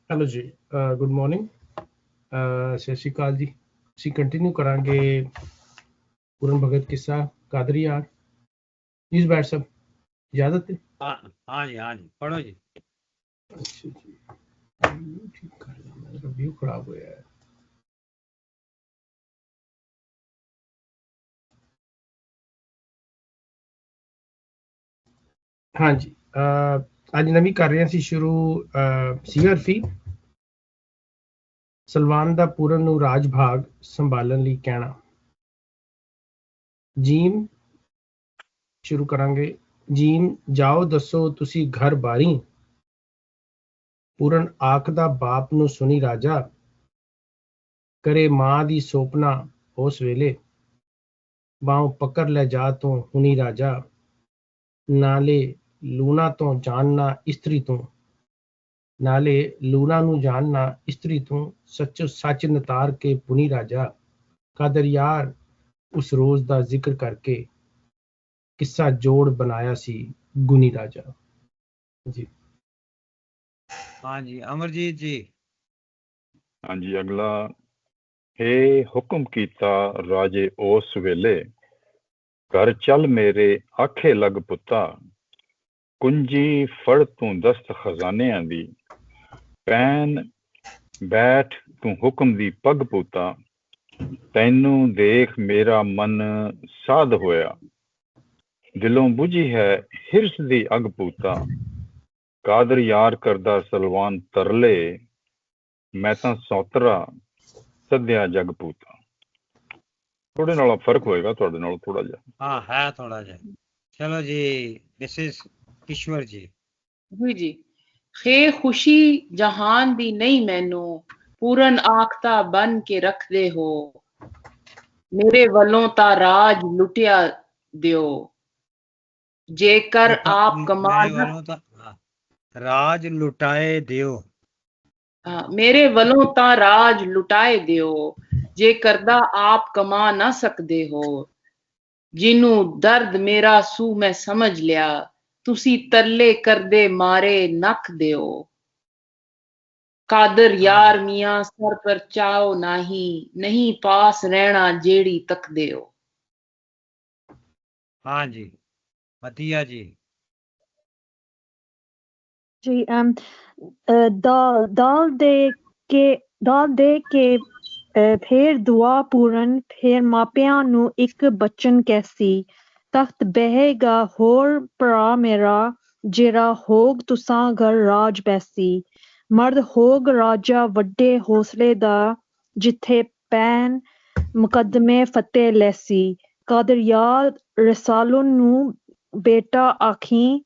Hello जी, good morning, सत श्री अकाल जी। ਅਸੀਂ ਕੰਟੀਨਿਊ ਕਰਾਂਗੇ ਪੂਰਨ ਭਗਤ ਕਿੱਸਾ ਕਾਦਰੀ ਯਾਰ। ਪਲੀਜ਼ ਬੈਠ ਸਾਹਿਬ, इजाजत है? हाँ जी पढ़ो जी। अच्छा जी, ठीक कर लिया, मेरा व्यू खराब होया है। हाँ जी, ਅੱਜ ਨਵੀਂ ਕਰ ਰਹੇ ਸੀ ਸ਼ੁਰੂ ਸੀਆਰਫੀ ਸਲਵਾਨ ਦਾ ਪੂਰਨ ਨੂੰ ਰਾਜ ਭਾਗ ਸੰਭਾਲਣ ਲਈ ਕਹਿਣਾ। ਜੀਮ ਸ਼ੁਰੂ ਕਰਾਂਗੇ। ਜੀਮ ਜਾਓ ਦੱਸੋ ਤੁਸੀਂ ਘਰ ਬਾਰੀ। ਪੂਰਨ ਆਖਦਾ ਬਾਪ ਨੂੰ ਸੁਣੀ ਰਾਜਾ, ਕਰੇ ਮਾਂ ਦੀ ਸੋਪਨਾ ਉਸ ਵੇਲੇ। ਬਾਂਹ ਪਕੜ ਲੈ ਜਾ ਤੂੰ ਹੁਣੀ ਰਾਜਾ, ਨਾਲੇ ਲੂਣਾ ਤੋਂ ਜਾਣਨਾ ਇਸਤਰੀ ਤੂੰ। ਨਾਲੇ ਲੂਣਾ ਨੂੰ ਜਾਣਨਾ ਇਸਤਰੀ ਤੂੰ, ਸੱਚੋ ਸੱਚ ਨਤਾਰ ਕੇ ਪੁਨੀ ਰਾਜਾ। ਕਾਦਰ ਯਾਰ ਉਸ ਰੋਜ਼ ਦਾ ਜ਼ਿਕਰ ਕਰਕੇ ਕਿੱਸਾ ਜੋੜ ਬਣਾਇਆ ਸੀ ਗੁਣੀ ਰਾਜਾ ਜੀ। हाँ जी अमरजीत जी। हाँ जी अगला। हे हुक्म कीता राजे उस वेले, घर चल मेरे आखे लग पुत्ता। कुंजी फड़ तू दस्त खजानियां दी, पैन बैठ तू हुक्म दी पग पुत्ता। तैनू देख मेरा मन साध होया, दिलों बुझी है हिरस दी अग पुत्ता। कादर यार करदा सलवान तरले, मैं तां सौतरा सद्या जग पूता। थोड़े नाल फर्क होएगा तुहाडे नाल थोड़ा जिहा। हाँ है थोड़ा जा। चलो जी मिसेस ईश्वर जी। जी खे खुशी जहान दी नहीं मैनू, पूरन आखता बन के रख दे हो। मेरे वलों ता राज लुटिया दियो, जेकर आप कमा मेरे वालों ता राज लुटाए दियो। मेरे वलों ता राज लुटाए दियो, जे करदा आप कमा ना सकदे हो। जिनू दर्द मेरा सू मैं समझ लिया, तुसी तरले करदे मारे नख दियो। कादर यार मियां सर पर चाओ नहीं पास रहना जेड़ी तक दियो। हाँ जी मतिया जी। जी दाल दे के फिर दुआ पूरन, फिर मापियां नू इक बचन कैसी। तख्त बहेगा होर भरा मेरा, जेरा होग तुसां घर राज बैसी। मर्द होग राजा वड्डे हौसले दा, जिथे पैन मुकदमे फतेह लैसी। कादर यार रसालुन नू बेटा आखी,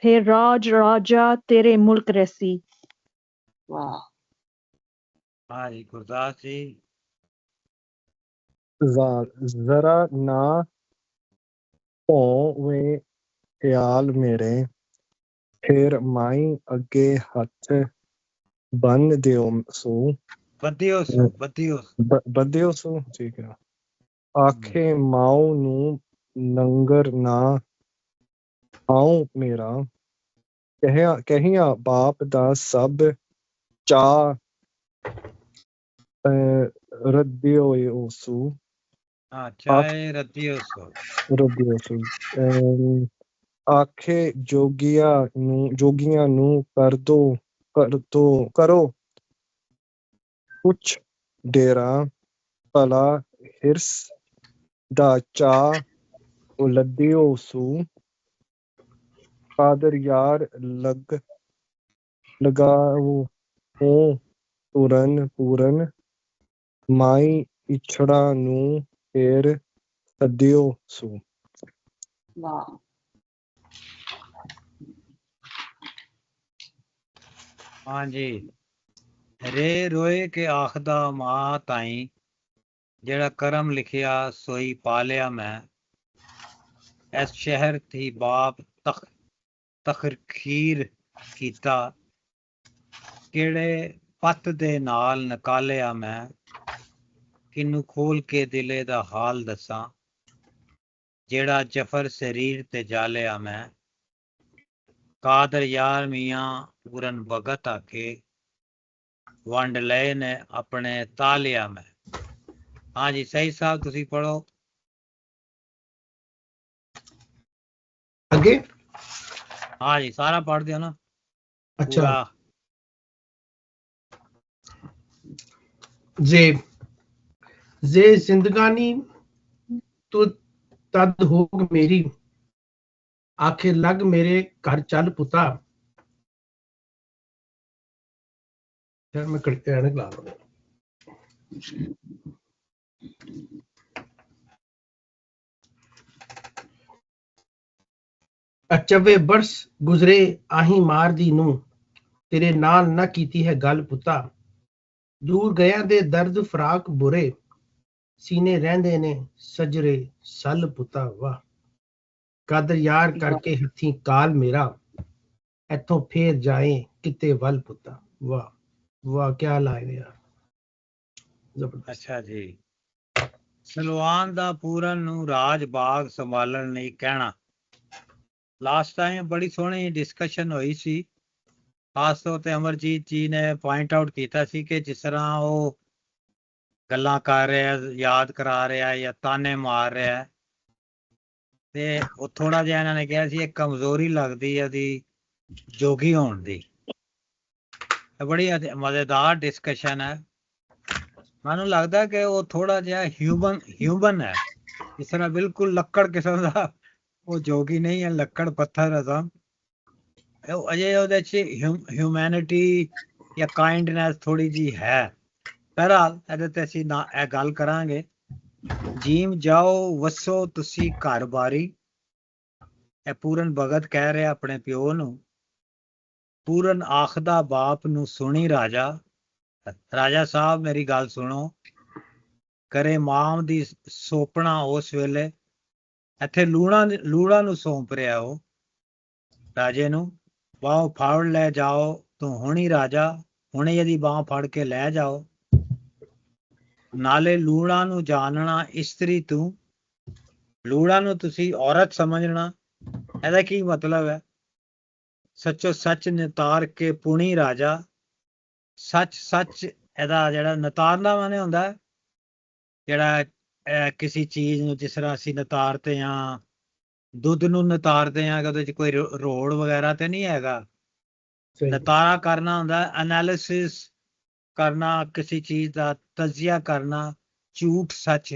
फिर राज राजा तेरे मुल्क रैसी। वाह। हाँ जी गुरदास जी। जरा ना होवे ख्याल मेरे, फिर माई अगे हथ बन दियो सू। बदियो सू ठीक है। आखे माओ नू नंगर ना आऊं मेरा, कहिया बाप दा सब चा रद्दियो सू। रद्दियो सू। आखे जोगिया नू करो कुछ डेरा, भला हिरस दा चा लद्दियो सू। कादर यार लगाओ हो पूरन, माई इछड़ा नू फेर सदियो सू। वाह। हाँ जी। रे रोए के आखदा मां ताई, जेड़ा करम लिखिया सोई पालिया मैं। इस शहर थी बाप तखरीर कीता, केड़े पत दे नाल निकालिया मैं। किनू खोल के दिले दा हाल दसा, जेड़ा जफर शरीर ते जालिया मैं। कादर यार मियां पूरन भगत आके, ਵੰਡ ਲਏ ਨੇ ਆਪਣੇ ਤਾਲਿਆ ਮੈਂ। हाँ जी सही साहब तुसी पढ़ो ਅੱਗੇ। हाँ जी सारा पढ़ दियो ना अच्छा। पूरा। जे जिंदगानी तो तद होग मेरी, आखे लग मेरे घर चल पुता। यार मैं ऐनक ला रहा हूं। चवे बरस गुजरे आही मार दी नू, तेरे नाल ना कीती है गल पुता। दूर गया दे दर्द फराक बुरे, सीने रहंदे ने सजरे सल पुता। वाह कादर यार करके हथी काल मेरा, इथों फेर जाए किते वल पुता। वाह वाह क्या लाइन यार, जबरदस्त। अच्छा जी। सलवान दा पूरन नू राज बाग संभालण लई कहना। लास्ट टाइम बड़ी सोहनी डिस्कशन होई सी, खास तौर ते अमरजीत जी ने पॉइंट आउट कीता सी कि जिस तरह ਉਹ ਗੱਲਾਂ ਕਰ ਰਿਹਾ, ਯਾਦ ਕਰਾ ਰਿਹਾ ਜਾਂ ਤਾਨੇ ਮਾਰ ਰਿਹਾ, ਤੇ ਉਹ ਥੋੜਾ ਜਿਹਾ ਇਹਨਾਂ ਨੇ ਕਿਹਾ ਸੀ ਇਹ ਕਮਜ਼ੋਰੀ ਲੱਗਦੀ ਹੈ ਉਹਦੀ ਜੋਗੀ ਹੋਣ ਦੀ। ਬੜੀ ਮਜ਼ੇਦਾਰ ਡਿਸਕਸ਼ਨ ਹੈ। ਮੈਨੂੰ ਲੱਗਦਾ ਕਿ ਉਹ ਥੋੜਾ ਜਿਹਾ ਹਿਊਮਨ ਹੈ, ਜਿਸ ਤਰ੍ਹਾਂ ਬਿਲਕੁਲ ਲੱਕੜ ਕਿਸਮ ਦਾ ਉਹ ਜੋਗੀ ਨਹੀਂ ਹੈ, ਲੱਕੜ ਪੱਥਰ ਹੈ ਤਾਂ ਅਜੇ ਉਹਦੇ 'ਚ ਹਿਊਮੈਨਿਟੀ ਜਾਂ ਕਾਈਂਡਨੈਸ ਥੋੜੀ ਜਿਹੀ ਹੈ। ਬਹਰਹਾਲ ਇਹਦੇ ਤੇ ਅਸੀਂ ਨਾ ਇਹ ਗੱਲ ਕਰਾਂਗੇ। ਜੀਮ ਜਾਓ ਵਸੋ ਤੁਸੀਂ ਘਰ ਬਾਰੀ, ਇਹ ਪੂਰਨ ਭਗਤ ਕਹਿ ਰਿਹਾ ਆਪਣੇ ਪਿਓ ਨੂੰ। ਪੂਰਨ ਆਖਦਾ ਬਾਪ ਨੂੰ ਸੁਣੀ ਰਾਜਾ, ਰਾਜਾ ਸਾਹਿਬ ਮੇਰੀ ਗੱਲ ਸੁਣੋ। ਕਰੇ ਮਾਂ ਦੀ ਸੋਪਣਾ ਉਸ ਵੇਲੇ, ਇੱਥੇ ਲੂਣਾ ਨੂੰ ਸੌਂਪ ਰਿਹਾ ਉਹ ਰਾਜੇ ਨੂੰ। ਬਾਹ ਫੜ ਲੈ ਜਾਓ ਤੂੰ ਹੁਣੀ ਰਾਜਾ, ਹੁਣੇ ਇਹਦੀ ਬਾਹ ਫੜ ਕੇ ਲੈ ਜਾਓ। ਨਾਲੇ ਲੂਣਾ ਨੂੰ ਜਾਣਨਾ ਇਸਤਰੀ ਤੂੰ, ਲੂਣਾ ਨੂੰ ਤੁਸੀਂ ਔਰਤ ਸਮਝਣਾ। ਇਹਦਾ ਕੀ ਮਤਲਬ ਹੈ? ਸੱਚੋ ਸੱਚ ਨਿਤਾਰ ਕੇ ਪੁਣੀ ਰਾਜਾ। ਸੱਚ ਇਹਦਾ ਜਿਹੜਾ ਨਿਤਾਰਨਾ ਮਾਨੇ ਹੁੰਦਾ ਜਿਹੜਾ ਕਿਸੇ ਚੀਜ਼ ਨੂੰ, ਜਿਸ ਤਰ੍ਹਾਂ ਅਸੀਂ ਨਿਤਾਰਦੇ ਹਾਂ ਦੁੱਧ ਨੂੰ ਨਿਤਾਰਦੇ ਹਾਂ ਕਿ ਉਹਦੇ 'ਚ ਕੋਈ ਰੋੜ ਵਗੈਰਾ ਤੇ ਨਹੀਂ ਹੈਗਾ। ਨਿਤਾਰਾ ਕਰਨਾ ਹੁੰਦਾ ਐਨਾਲਿਸਿਸ ਕਰਨਾ, ਕਿਸੇ ਚੀਜ਼ ਦਾ ਤਜਜ਼ੀਆ ਕਰਨਾ, ਝੂਠ ਸੱਚ।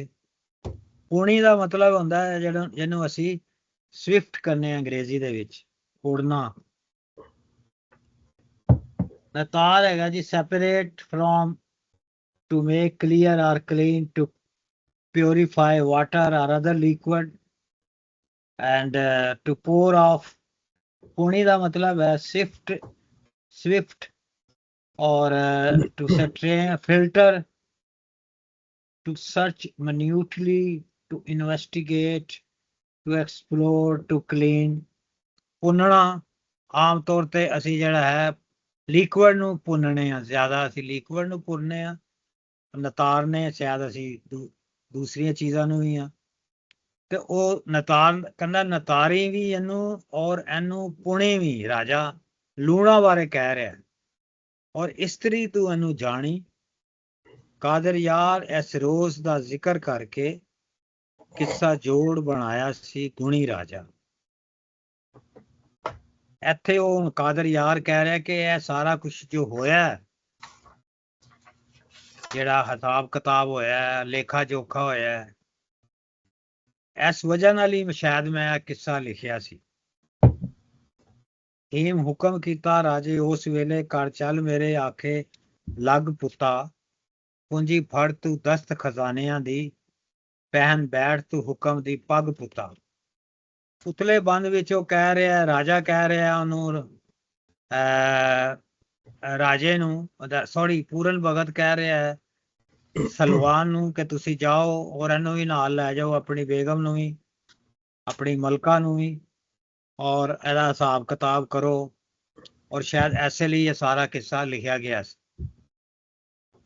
ਪੁਣੀ ਦਾ ਮਤਲਬ ਹੁੰਦਾ ਹੈ ਜਿਹਨੂੰ ਅਸੀਂ ਸਵਿਫਟ ਕਰਨੇ ਅੰਗਰੇਜ਼ੀ ਦੇ ਵਿੱਚ, ਉੜਨਾ। ਨਿਤਾਰ ਹੈਗਾ ਜੀ separate from, to make clear or clean, to purify water or other liquid and to pour off। ਪੁਣੀ ਦਾ ਮਤਲਬ ਹੈ swift or to filter, to search minutely, to investigate, to explore, to clean। ਭੁੰਨਣਾ ਆਮ ਤੌਰ ਤੇ ਅਸੀਂ ਜਿਹੜਾ ਹੈ ਲਿਕੁਇਡ ਨੂੰ ਭੁੰਨਣੇ ਆ, ਜ਼ਿਆਦਾ ਅਸੀਂ ਲਿਕੁਇਡ ਨੂੰ ਭੁੰਨਨੇ ਆ। ਨਿਤਾਰਨੇ ਸ਼ਾਇਦ ਅਸੀਂ ਦੂਸਰੀਆਂ ਚੀਜ਼ਾਂ ਨੂੰ ਵੀ ਆ। ਤੇ ਉਹ ਕਹਿੰਦਾ ਨਿਤਾਰੀ ਵੀ ਇਹਨੂੰ ਔਰ ਇਹਨੂੰ ਪੁਣੇ ਵੀ। ਰਾਜਾ ਲੂਣਾ ਬਾਰੇ ਕਹਿ ਰਿਹਾ, ਔਰ ਇਸਤਰੀ ਤੂੰ ਇਹਨੂੰ ਜਾਣੀ। ਕਾਦਰ ਯਾਰ ਇਸ ਰੋਜ਼ ਦਾ ਜ਼ਿਕਰ ਕਰਕੇ ਕਿੱਸਾ ਜੋੜ ਬਣਾਇਆ ਸੀ ਗੁਣੀ ਰਾਜਾ। ਇੱਥੇ ਉਹ ਕਾਦਰ ਯਾਰ ਕਹਿ ਰਿਹਾ ਕਿ ਇਹ ਸਾਰਾ ਕੁਛ ਜੋ ਹੋਇਆ, ਜਿਹੜਾ ਹਿਸਾਬ ਕਿਤਾਬ ਹੋਇਆ, ਲੇਖਾ ਜੋਖਾ ਹੋਇਆ, ਇਸ ਵਜ੍ਹਾ ਨਾਲ ਹੀ ਸ਼ਾਇਦ ਮੈਂ ਕਿੱਸਾ ਲਿਖਿਆ ਸੀ। ਹੀਮ ਹੁਕਮ ਕੀਤਾ ਰਾਜੇ ਉਸ ਵੇਲੇ, ਕਰ ਚੱਲ ਮੇਰੇ ਆਖੇ ਲੱਗ ਪੁੱਤਾ। ਪੂੰਜੀ ਫੜ ਤੂੰ ਦਸਤ ਖਜ਼ਾਨਿਆਂ ਦੀ, ਪਹਿਨ ਬੈਠ ਤੂੰ ਹੁਕਮ ਦੀ ਪੱਗ ਪੁੱਤਾ। ਉਤਲੇ ਬੰਦ ਵਿੱਚ ਉਹ ਕਹਿ ਰਿਹਾ, ਰਾਜਾ ਕਹਿ ਰਿਹਾ ਉਹਨੂੰ, ਰਾਜੇ ਨੂੰ, ਸੌਰੀ ਪੂਰਨ ਭਗਤ ਕਹਿ ਰਿਹਾ ਹੈ ਸਲਵਾਨ ਨੂੰ ਕਿ ਤੁਸੀਂ ਜਾਓ ਔਰ ਇਹਨੂੰ ਵੀ ਨਾਲ ਲੈ ਜਾਓ, ਆਪਣੀ ਬੇਗਮ ਨੂੰ ਵੀ, ਆਪਣੀ ਮਲਕਾ ਨੂੰ ਵੀ, ਔਰ ਇਹਦਾ ਹਿਸਾਬ ਕਿਤਾਬ ਕਰੋ। ਔਰ ਸ਼ਾਇਦ ਐਸੇ ਲਈ ਇਹ ਸਾਰਾ ਕਿੱਸਾ ਲਿਖਿਆ ਗਿਆ ਸੀ।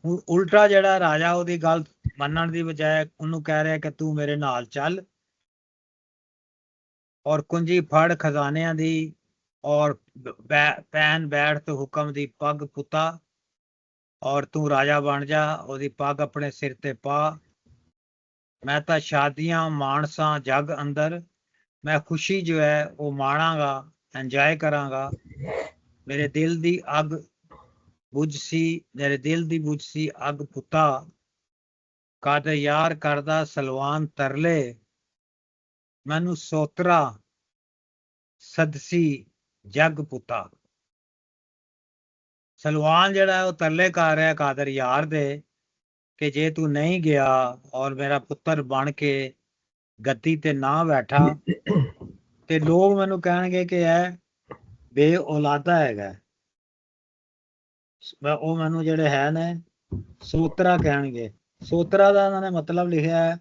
ਹੁਣ ਉਲਟਾ ਜਿਹੜਾ ਰਾਜਾ ਉਹਦੀ ਗੱਲ ਮੰਨਣ ਦੀ ਬਜਾਏ ਉਹਨੂੰ ਕਹਿ ਰਿਹਾ ਕਿ ਤੂੰ ਮੇਰੇ ਨਾਲ ਚੱਲ, ਔਰ ਕੁੰਜੀ ਫੜ ਖਜ਼ਾਨਿਆਂ ਦੀ, ਔਰ ਪਹਿਨ ਬੈਠ ਤੇ ਹੁਕਮ ਦੀ ਪੱਗ ਪੁੱਤਾ। ਔਰ ਤੂੰ ਰਾਜਾ ਬਣ ਜਾ, ਉਹਦੀ ਪੱਗ ਆਪਣੇ ਸਿਰ ਤੇ ਪਾ। ਮੈਂ ਤਾਂ ਸ਼ਾਦੀਆਂ ਮਾਣਸਾਂ ਜੱਗ ਅੰਦਰ, ਮੈਂ ਖੁਸ਼ੀ ਜੋ ਹੈ ਉਹ ਮਾਣਾਂਗਾ, ਇੰਜੋਏ ਕਰਾਂਗਾ। ਮੇਰੇ ਦਿਲ ਦੀ ਅੱਗ ਬੁਝ ਸੀ, ਮੇਰੇ ਦਿਲ ਦੀ ਬੁਝ ਸੀ ਅੱਗ ਪੁੱਤਾ। ਕਾਦਰ ਯਾਰ ਕਰਦਾ ਸਲਵਾਨ ਤਰਲੇ, ਮੈਨੂੰ ਸੋਤਰਾ ਸਦਸੀ ਜੱਗ ਪੁੱਤਾ। ਸਲਵਾਨ ਜਿਹੜਾ ਉਹ ਤਰਲੇ ਕਰ ਰਿਹਾ ਕਾਦਰ ਯਾਰ ਦੇ ਕਿ ਜੇ ਤੂੰ ਨਹੀਂ ਗਿਆ ਔਰ ਮੇਰਾ ਪੁੱਤਰ ਬਣ ਕੇ ਗੱਦੀ ਤੇ ਨਾ ਬੈਠਾ ਤੇ ਲੋਕ ਮੈਨੂੰ ਕਹਿਣਗੇ ਕਿ ਇਹ ਬੇ ਔਲਾਦਾ ਹੈਗਾ। ਉਹ ਮੈਨੂੰ ਜਿਹੜੇ ਹੈ ਨੇ ਸੋਤਰਾ ਕਹਿਣਗੇ। ਸੋਤਰਾ ਦਾ ਉਹਨਾਂ ਨੇ ਮਤਲਬ ਲਿਖਿਆ ਹੈ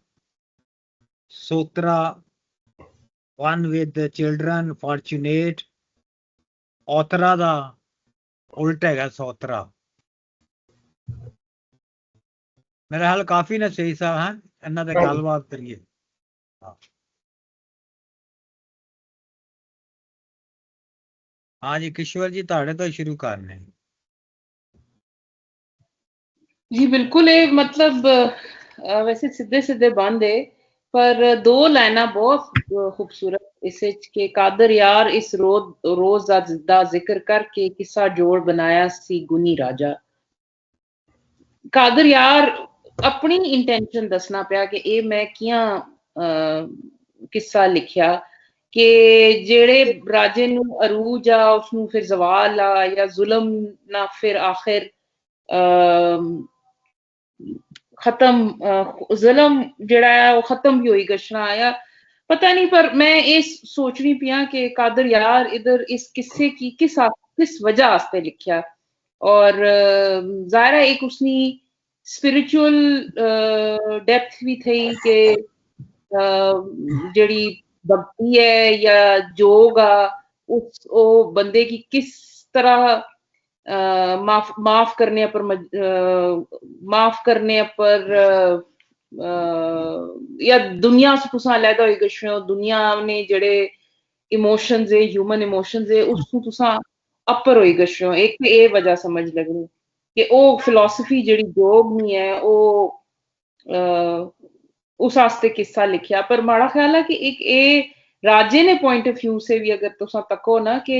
ਸੋਤਰਾ one with the children fortunate। ਔਤਰਾ ਦਾ ਉਲਟ ਹੈਗਾ ਸੋਤਰਾ। ਮੇਰਾ ਹਾਲ ਕਾਫੀ ਨਾ ਸਹੀ ਸਾਹਿਬ ਹੈ, ਇਹਨਾਂ ਦੇ ਗੱਲਬਾਤ ਕਰੀਏ। हाँ जी किश्वर जी ਤੁਹਾਡੇ ਤੋਂ ਸ਼ੁਰੂ ਕਰਨੇ। जी बिल्कुल, ये मतलब वैसे सीधे सीधे बंद है, पर दो लाइना बहुत खूबसूरत इस के कादर यार इस रोज दा जिक्र करके किस्सा जोड़ बनाया सी गुनी राजा। कादर यार अपनी इंटेंशन दसना पिया कि ये मैं कियां किस्सा लिखिया कि जेड़े राजे नू अरूज आ उसनू फिर जवाल आ या जुल्म ना फिर आखिर खत्म जुल्म जेड़ा है वो खत्म भी होई गशना आया पता नहीं। पर मैं ये सोच रही पिया कि कादर यार इधर इस किस्से की किस वजह आस्ते लिखिया। और जाहिर है एक उसनी स्पिरिचुअल डेप्थ भी थी कि जेड़ी भक्ति है या जोग आ उस ओ बंदे की किस तरह माफ करने पर या दुनिया से तुसा अलहदा होई गए हो। दुनिया ने जेड़े इमोशंस है ह्यूमन इमोशंस है उसको तुसा अपर होई गए हो। एक तो ये वजह समझ लगनी कि ओ फिलोसफी जेड़ी जोग नहीं है ओ उस आस्ते किस्सा लिखिया। पर माड़ा ख्याल है कि एक ए राजे ने पॉइंट ऑफ व्यू से भी अगर तुसा तको ना कि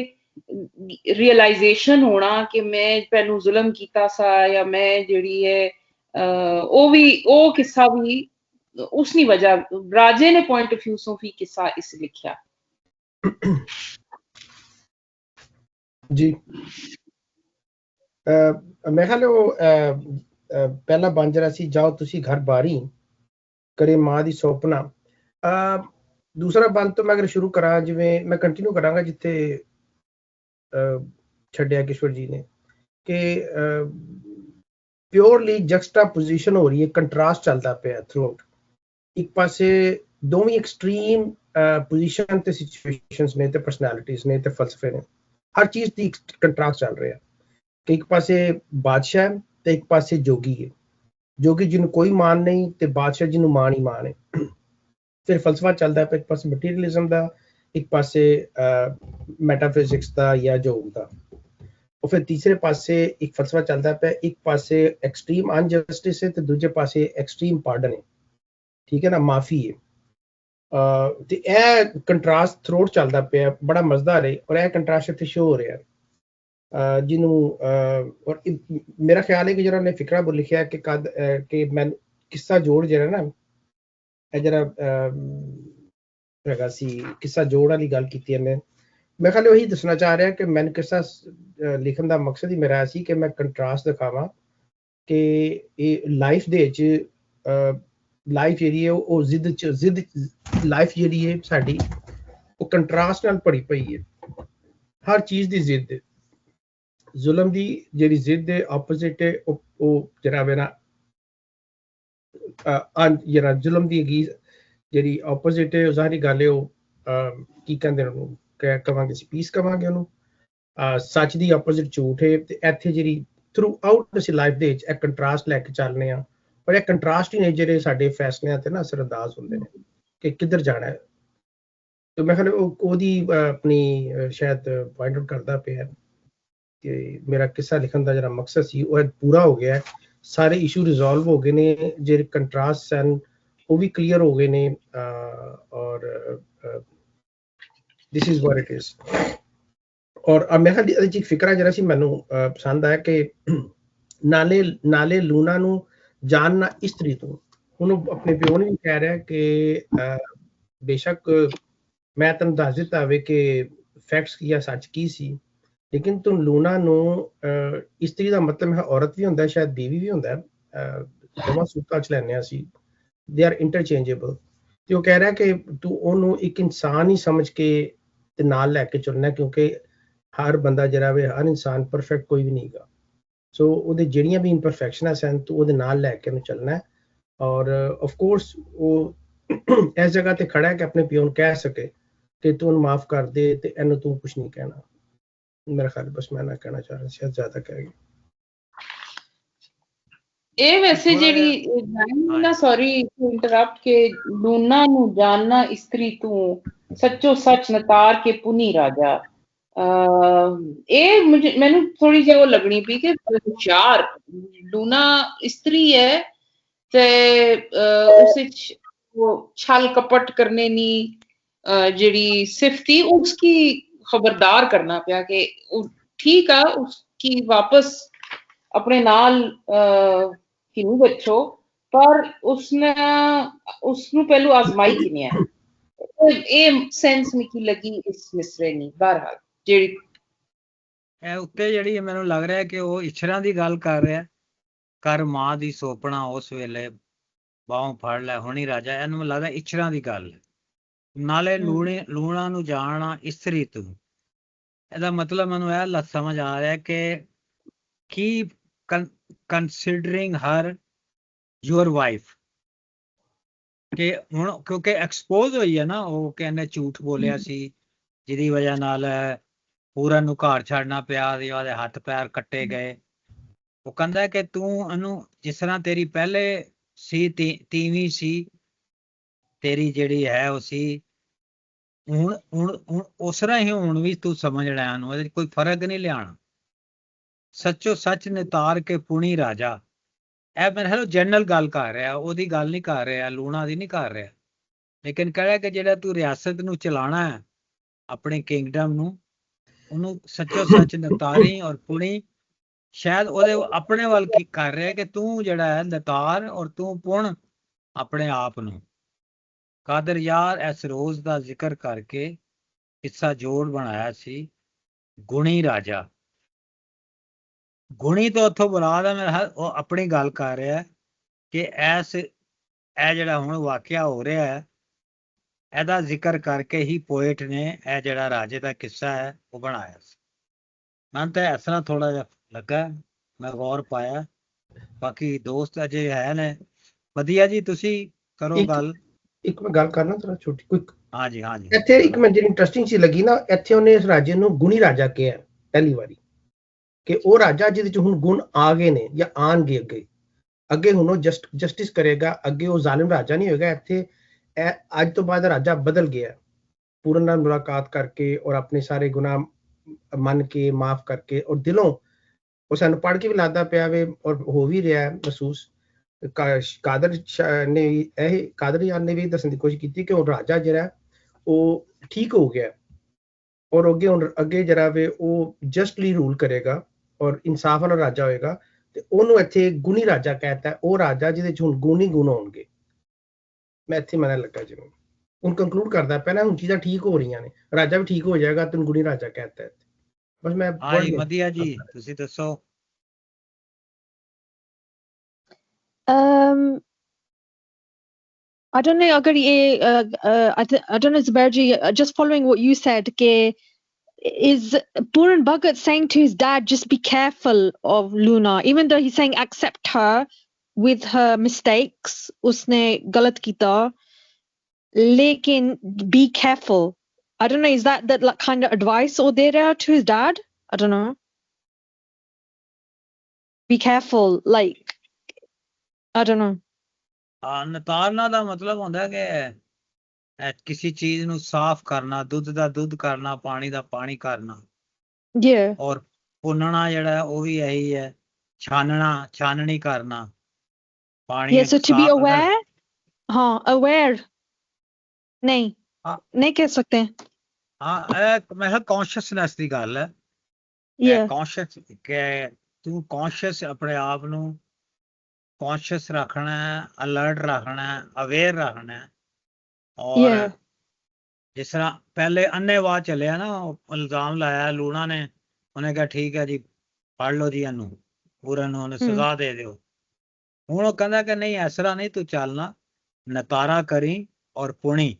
रियलाइजेशन होना कि मैं पहलू जुल्म कीता सा या मैं जेड़ी है ओ किस्सा भी उसनी वजह राजे ने पॉइंट ऑफ व्यू से भी किस्सा इस लिखिया। जी मैं ख्याल पहला बन जरा सी जाओ तुसी घर बारी करे मां दी सौंपना। दूसरा बंद तो मैं अगर शुरू करा जिवें मैं कंटिन्यू करांगा जिथे छड्डिया किशोर जी ने कि प्योरली जक्सटापोजिशन हो रही है, कंट्रास्ट चलता पे थ्रू आउट। एक पासे दोवें एक्सट्रीम पोजिशन ते सिचुएशंस ने ते पर्सनैलिटीज ने ते फलसफे ने, हर चीज दी कंट्रास्ट चल रहा है कि एक पासे बादशाह है ते एक पासे जोगी है। जोगी जिन्हों कोई मान नहीं ते बादशाह जिन्हों मान ही मान है। फिर फलसफा चलता है एक पासे मटीरियलिज्म का, एक पासे मैटाफिजिक्स का या जोग का। और फिर तीसरे पासे एक फलसफा चलता है एक पासे एक्सट्रीम अनजस्टिस है तो दूसरे पासे एक्सट्रीम पार्डन है। ठीक है ना, माफी है। ते यह कंट्रास्ट थ्रोट चलता पे बड़ा मजेदार है और यह कंट्रास्ट इतने शो हो रहा है जिन्हों और मेरा ख्याल है कि जरा ने फिक्रा बोल लिखा है कि मैं किस्सा जोड़ जरा ना जरा हैगा सी किस्सा जोड़ वाली गल की है। मैं खाली वही दसना चाह रहा कि मैंने किस्सा लिखन का मकसद ही मेरा सी कि मैं कंट्रास्ट दिखावा कि लाइफ दे लाइफ जी है वो जिद लाइफ जी है साड़ी वो कंट्रास्ट नाल भरी पई है। हर चीज़ की जिद है, जुल्म की जी जिद है ऑपोजिट है वो जरा वे ना जरा जुल्म की जी ऑपोजिट है सारी गल है की कहते कवांगे पीस कवांगे उन्होंने सच की ऑपोजिट झूठ है। तो इत्थे जी थ्रू आउट असीं लाइफ दे एक कंट्रास्ट लैके चलने आ और एक कंट्रास्ट ही ने जिहड़े साडे फैसलियां ते ना असरअंदाज हुंदे ने कि किधर जाना है। तो मैं ख्याल ओदी अपनी शायद पॉइंट आउट करता पे है ਕਿ ਮੇਰਾ ਕਿੱਸਾ ਲਿਖਣ ਦਾ ਜਿਹੜਾ ਮਕਸਦ ਸੀ ਉਹ ਪੂਰਾ ਹੋ ਗਿਆ ਹੈ। ਸਾਰੇ ਇਸ਼ੂ ਰਿਜ਼ੋਲਵ ਹੋ ਗਏ ਨੇ, ਜਿਹੜੇ ਕੰਟਰਾਸਟ ਸਨ ਉਹ ਵੀ ਕਲੀਅਰ ਹੋ ਗਏ ਨੇ, ਔਰ this is what it is. ਔਰ ਮੈਂ ਕਿਹਾ ਇਹਦੇ 'ਚ ਇੱਕ ਫਿਕਰਾ ਜਿਹੜਾ ਸੀ ਮੈਨੂੰ ਪਸੰਦ ਆਇਆ ਕਿ ਨਾਲੇ ਲੂਣਾ ਨੂੰ ਜਾਣਨਾ ਇਸਤਰੀ ਤੋਂ। ਹੁਣ ਉਹ ਆਪਣੇ ਪਿਓ ਨੂੰ ਵੀ ਕਹਿ ਰਿਹਾ ਕਿ ਬੇਸ਼ੱਕ ਮੈਂ ਤੈਨੂੰ ਦੱਸ ਦਿੱਤਾ ਹੋਵੇ ਕਿ ਫੈਕਟਸ ਕੀ ਆ, ਸੱਚ ਕੀ ਸੀ, ਲੇਕਿਨ ਤੂੰ ਲੂਣਾ ਨੂੰ ਇਸਤਰੀ ਦਾ ਮਤਲਬ ਹੈ ਔਰਤ ਵੀ ਹੁੰਦਾ, ਸ਼ਾਇਦ ਬੀਵੀ ਵੀ ਹੁੰਦਾ, ਦੋਵਾਂ ਸੂਤਾਂ 'ਚ ਲੈਂਦੇ ਹਾਂ ਅਸੀਂ, ਦੇ ਆਰ ਇੰਟਰਚੇਂਜੇਬਲ। ਤੇ ਉਹ ਕਹਿ ਰਿਹਾ ਕਿ ਤੂੰ ਉਹਨੂੰ ਇੱਕ ਇਨਸਾਨ ਹੀ ਸਮਝ ਕੇ ਤੇ ਨਾਲ ਲੈ ਕੇ ਚੱਲਣਾ, ਕਿਉਂਕਿ ਹਰ ਬੰਦਾ ਜਿਹੜਾ ਵੇ, ਹਰ ਇਨਸਾਨ ਪਰਫੈਕਟ ਕੋਈ ਵੀ ਨਹੀਂ ਗਾ। ਸੋ ਉਹਦੇ ਜਿਹੜੀਆਂ ਵੀ ਇੰਪਰਫੈਕਸ਼ਨਾਂ ਸਨ ਤੂੰ ਉਹਦੇ ਨਾਲ ਲੈ ਕੇ ਉਹਨੂੰ ਚੱਲਣਾ। ਔਰ ਆਫ ਕੋਰਸ ਉਹ ਇਸ ਜਗ੍ਹਾ ਤੇ ਖੜਾ ਹੈ ਕਿ ਆਪਣੇ ਪਿਓ ਨੂੰ ਕਹਿ ਸਕੇ ਕਿ ਤੂੰ ਉਹਨੂੰ ਮਾਫ ਕਰ ਦੇ ਤੇ ਇਹਨੂੰ ਤੂੰ ਕੁਛ ਨਹੀਂ ਕਹਿਣਾ। ਮੇਰਾ ਖਿਆਲ ਬਸ ਮੈਂ ਨਾ ਕਹਿਣਾ ਚਾਹ ਰਿਹਾ ਸੀ, ਜ਼ਿਆਦਾ ਕਹਿ ਗਿਆ। ਇਹ ਵੈਸੇ ਜਿਹੜੀ ਨਾ, ਸੌਰੀ ਟੂ ਇੰਟਰਪਟ, ਕਿ ਲੂਣਾ ਨੂੰ ਜਾਣਨਾ ਇਸਤਰੀ ਤੂੰ, ਸੱਚੋ ਸੱਚ ਨਤਾਰ ਕੇ ਪੁਨੀ ਰਾਜਾ, ਇਹ ਮੈਨੂੰ ਥੋੜੀ ਜਿਹੀ ਉਹ ਲੱਗਣੀ ਪਈ ਕਿ ਹੁਸ਼ਿਆਰ ਲੂਣਾ ਇਸਤਰੀ ਹੈ ਤੇ ਉਸ ਵਿੱਚ ਉਹ ਛਲ ਕਪਟ ਕਰਨੇ ਨੀ, ਜਿਹੜੀ ਸਿਫਤੀ ਉਸकी खबरदार करना पिया कि ठीक है उसकी वापस अपने नाल किनू बच्चो, पर उसने उसनु पहलू आजमाई किने है। ये सेंस मिकी लगी इस मिसरे नी। बहरहाल जेड़ी ਇਹ ਉੱਤੇ ਜਿਹੜੀ ਮੈਨੂੰ ਲੱਗ ਰਿਹਾ ਕਿ ਉਹ ਇਛਰਾਂ ਦੀ ਗੱਲ ਕਰ ਰਿਹਾ, ਕਰ ਮਾਂ ਦੀ ਸੋਪਣਾ ਉਸ ਵੇਲੇ ਬਾਹੋਂ ਫੜ ਲੈ ਹੁਣੀ ਰਾਜਾ, ਇਹਨੂੰ ਮੈਨੂੰ ਲੱਗਦਾ ਇਛਰਾਂ ਦੀ ਗੱਲ। ਨਾਲੇ ਲੂਣਾ ਨੂੰ ਜਾਣਨਾ ਇਸਤਰੀ ਤੂੰ, ਇਹਦਾ ਮਤਲਬ ਮੈਨੂੰ ਇਹ ਸਮਝ ਆ ਰਿਹਾ ਕਿ keep considering her your wife, ਕਿ ਹੁਣ ਕਿਉਂਕਿ ਐਕਸਪੋਜ਼ ਹੋਈ ਹੈ ਨਾ ਉਹ ਕਿ ਇਹਨੇ ਝੂਠ ਬੋਲਿਆ ਸੀ, ਜਿਹਦੀ ਵਜ੍ਹਾ ਨਾਲ ਪੂਰਨ ਨੂੰ ਘਰ ਛੱਡਣਾ ਪਿਆ, ਉਹਦੇ ਹੱਥ ਪੈਰ ਕੱਟੇ ਗਏ। ਉਹ ਕਹਿੰਦਾ ਕਿ ਤੂੰ ਇਹਨੂੰ ਜਿਸ ਤਰ੍ਹਾਂ ਤੇਰੀ ਪਹਿਲੇ ਸੀ ਤੀਵੀਂ ਸੀ, ਤੇਰੀ ਜਿਹੜੀ ਹੈ ਉਹ ਸੀ, ਹੁਣ ਉਸ ਤਰ੍ਹਾਂ ਹੀ ਹੁਣ ਵੀ ਤੂੰ ਸਮਝ ਲੈ ਇਹਨੂੰ, ਇਹਦੇ ਕੋਈ ਫਰਕ ਨਹੀਂ ਲਿਆਉਣਾ। ਸੱਚੋ ਸੱਚ ਨਿਤਾਰ ਕੇ ਪੁਣੀ ਰਾਜਾ, ਇਹ ਮੇਰੇ ਖਿਆਲ ਜਨਰਲ ਗੱਲ ਕਰ ਰਿਹਾ, ਉਹਦੀ ਗੱਲ ਨਹੀਂ ਕਰ ਰਿਹਾ, ਲੂਣਾ ਦੀ ਨਹੀਂ ਕਰ ਰਿਹਾ, ਲੇਕਿਨ ਕਹਿ ਰਿਹਾ ਕਿ ਜਿਹੜਾ ਤੂੰ ਰਿਆਸਤ ਨੂੰ ਚਲਾਉਣਾ ਹੈ, ਆਪਣੇ ਕਿੰਗਡਮ ਨੂੰ, ਉਹਨੂੰ ਸੱਚੋ ਸੱਚ ਨਿਤਾਰੀ ਔਰ ਪੁਣੀ। ਸ਼ਾਇਦ ਉਹਦੇ ਆਪਣੇ ਵੱਲ ਕੀ ਕਰ ਰਿਹਾ ਕਿ ਤੂੰ ਜਿਹੜਾ ਹੈ ਨਿਤਾਰ ਔਰ ਤੂੰ ਪੁਣ ਆਪਣੇ ਆਪ ਨੂੰ। ਕਾਦਰ ਯਾਰ ਇਸ ਰੋਜ਼ ਦਾ ਜ਼ਿਕਰ ਕਰਕੇ ਕਿੱਸਾ ਜੋੜ ਬਣਾਇਆ ਸੀ ਗੁਣੀ ਰਾਜਾ। ਗੁਣੀ ਤੋਂ ਉੱਥੋਂ ਮੁਰਾਦ ਹੈ ਮੇਰਾ, ਉਹ ਆਪਣੀ ਗੱਲ ਕਰ ਰਿਹਾ ਕਿ ਇਹ ਜਿਹੜਾ ਹੁਣ ਵਾਕਿਆ ਹੋ ਰਿਹਾ ਹੈ, ਇਹਦਾ ਜ਼ਿਕਰ ਕਰਕੇ ਹੀ ਪੋਇਟ ਨੇ ਇਹ ਜਿਹੜਾ ਰਾਜੇ ਦਾ ਕਿੱਸਾ ਹੈ ਉਹ ਬਣਾਇਆ ਸੀ। ਮੈਨੂੰ ਤਾਂ ਇਸ ਤਰ੍ਹਾਂ ਥੋੜਾ ਜਿਹਾ ਲੱਗਾ, ਮੈਂ ਗੌਰ ਪਾਇਆ। ਬਾਕੀ ਦੋਸਤ ਅਜੇ ਹੈ ਨੇ ਵਧੀਆ ਜੀ, ਤੁਸੀਂ ਕਰੋ ਗੱਲ। ਇੱਕ ਮੈਂ ਗੱਲ ਕਰਨਾ ਥੋੜਾ ਛੋਟੀ ਕੁਇਕ। ਹਾਂਜੀ ਹਾਂਜੀ। ਇੱਥੇ ਇੱਕ ਮੈਂ ਜਿਹੜੀ ਇੰਟਰਸਟਿੰਗ ਚੀਜ਼ ਲੱਗੀ ਨਾ, ਇੱਥੇ ਉਹਨੇ ਇਸ ਰਾਜੇ ਨੂੰ ਗੁਣੀ ਰਾਜਾ ਕਿਹਾ ਪਹਿਲੀ ਵਾਰੀ, ਕਿ ਉਹ ਰਾਜਾ ਜਿਹਦੇ ਚ ਹੁਣ ਗੁਣ ਆ ਗਏ ਨੇ ਜਾਂ ਆਣਗੇ ਅੱਗੇ ਹੁਣ ਉਹ ਜਸਟਿਸ ਕਰੇਗਾ, ਅੱਗੇ ਉਹ ਜ਼ਾਲਿਮ ਰਾਜਾ ਨਹੀਂ ਹੋਏਗਾ। ਇੱਥੇ ਅੱਜ ਤੋਂ ਬਾਅਦ ਰਾਜਾ ਬਦਲ ਗਿਆ, ਪੂਰਨ ਨਾਲ ਮੁਲਾਕਾਤ ਕਰਕੇ ਔਰ ਆਪਣੇ ਸਾਰੇ ਗੁਨਾਹ ਮੰਨ ਕੇ ਮਾਫ ਕਰਕੇ, ਔਰ ਦਿਲੋਂ ਉਹ ਸਾਨੂੰ ਪੜ੍ਹ ਕੇ ਵੀ ਲੱਗਦਾ ਪਿਆ ਵੇ ਔਰ ਹੋ ਵੀ ਰਿਹਾ ਮਹਿਸੂਸ। ਕਾਦਰ ਯਾਰ ਨੇ ਵੀ ਦੱਸਣ ਦੀ ਕੋਸ਼ਿਸ਼ ਕੀਤੀ ਕਿ ਉਹ ਰਾਜਾ ਜਿਹੜਾ ਉਹ ਠੀਕ ਹੋ ਗਿਆ ਔਰ ਅੱਗੇ ਜਿਹੜਾ ਵੇ ਉਹ ਜਸਟਲੀ ਰੂਲ ਕਰੇਗਾ ਔਰ ਇਨਸਾਫ ਵਾਲਾ ਰਾਜਾ ਹੋਏਗਾ। ਤੇ ਉਹਨੂੰ ਇੱਥੇ ਗੁਣੀ ਰਾਜਾ ਕਹਿਤਾ, ਉਹ ਰਾਜਾ ਜਿਹਦੇ ਚ ਹੁਣ ਗੁਣ ਹੀ ਗੁਣ ਹੋਣਗੇ। ਮੈਂ ਇੱਥੇ ਮੈਨੂੰ ਲੱਗਾ ਜਿਵੇਂ ਹੁਣ ਕੰਕਲੂਡ ਕਰਦਾ ਪਹਿਲਾਂ ਹੁਣ ਚੀਜ਼ਾਂ ਠੀਕ ਹੋ ਰਹੀਆਂ ਨੇ, ਰਾਜਾ ਵੀ ਠੀਕ ਹੋ ਜਾਏਗਾ, ਤੈਨੂੰ ਗੁਣੀ ਰਾਜਾ ਕਹਿਤਾ। ਬਸ ਮੈਂ ਵਧੀਆ ਜੀ, ਤੁਸੀਂ ਦੱਸੋ। I don't know, agar ye, I don't know, Zubair ji, just following what you said, is Puran Bhagat saying to his dad, just be careful of Luna, even though he's saying accept her with her mistakes, usne galat kita, lekin be careful. I don't know, is that like kind of advice or there to his dad? I don't know. Be careful, like, I don't know. ਨਤਾਰਨਾ ਦਾ ਮਤਲਬ ਹੁੰਦਾ ਕਿ ਕਿਸੇ ਚੀਜ਼ ਨੂੰ ਸਾਫ਼ ਕਰਨਾ, ਦੁੱਧ ਦਾ ਦੁੱਧ ਕਰਨਾ, ਪਾਣੀ ਦਾ ਪਾਣੀ ਕਰਨਾ। Yeah. ਔਰ ਭੁੰਨਣਾ ਜਿਹੜਾ ਉਹ ਵੀ ਇਹੀ ਹੈ, ਛਾਨਣੀ ਕਰਨਾ ਪਾਣੀ Yeah, so to be ਅਗਰ aware, हाँ aware नहीं हाँ नहीं कह सकते हैं। ਇਹ ਮੈਂ ਕਿਹਾ ਕੌਨਸ਼ੀਅਸਨੈਸ ਦੀ ਗੱਲ ਹੈ, Yeah, ਕੌਨਸ਼ੀਅਸ ਕਿ ਤੂੰ ਕੌਨਸ਼ੀਅਸ ਆਪਣੇ ਆਪ ਨੂੰ ਕੌਨਸ਼ੀਅਸ ਰੱਖਣਾ ਹੈ, ਅਲਰਟ ਰੱਖਣਾ ਹੈ, ਅਵੇਅਰ ਰੱਖਣਾ ਹੈ। ਔਰ yeah, ਜਿਸ ਤਰ੍ਹਾਂ ਪਹਿਲੇ ਅੰਨ੍ਹੇਵਾਹ ਚੱਲਿਆ ਨਾ, ਉਹ ਇਲਜ਼ਾਮ ਲਾਇਆ ਲੂਣਾ ਨੇ, ਉਹਨੇ ਕਿਹਾ ਠੀਕ ਹੈ ਜੀ ਫੜ ਲਓ ਜੀ ਇਹਨੂੰ, ਪੂਰਨ ਨੂੰ ਉਹਨੇ ਸਜ਼ਾ ਦੇ ਦਿਓ। ਹੁਣ ਉਹ ਕਹਿੰਦਾ ਕਿ ਨਹੀਂ ਇਸ ਤਰ੍ਹਾਂ ਨਹੀਂ, ਤੂੰ ਚੱਲਣਾ, ਨਕਾਰਾ ਕਰੀ ਔਰ ਪੁਣੀ।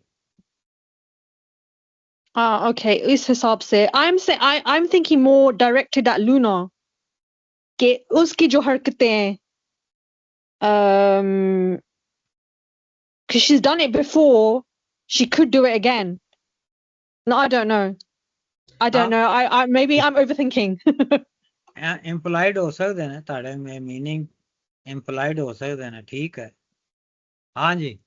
okay, इस हिसाब से I'm thinking more directed at Luna कि उसकी जो हरकतें हैं, because she's done it before, she could do it again. No, I don't know. I maybe I'm overthinking. Employed ਹੋ ਸਕਦੇ ਨੇ ਤੁਹਾਡੇ ਮੀਨਿੰਗ, ਇੰਪਲਾਈਡ ਹੋ ਸਕਦੇ ਨੇ, ਠੀਕ ਹੈ। ਹਾਂਜੀ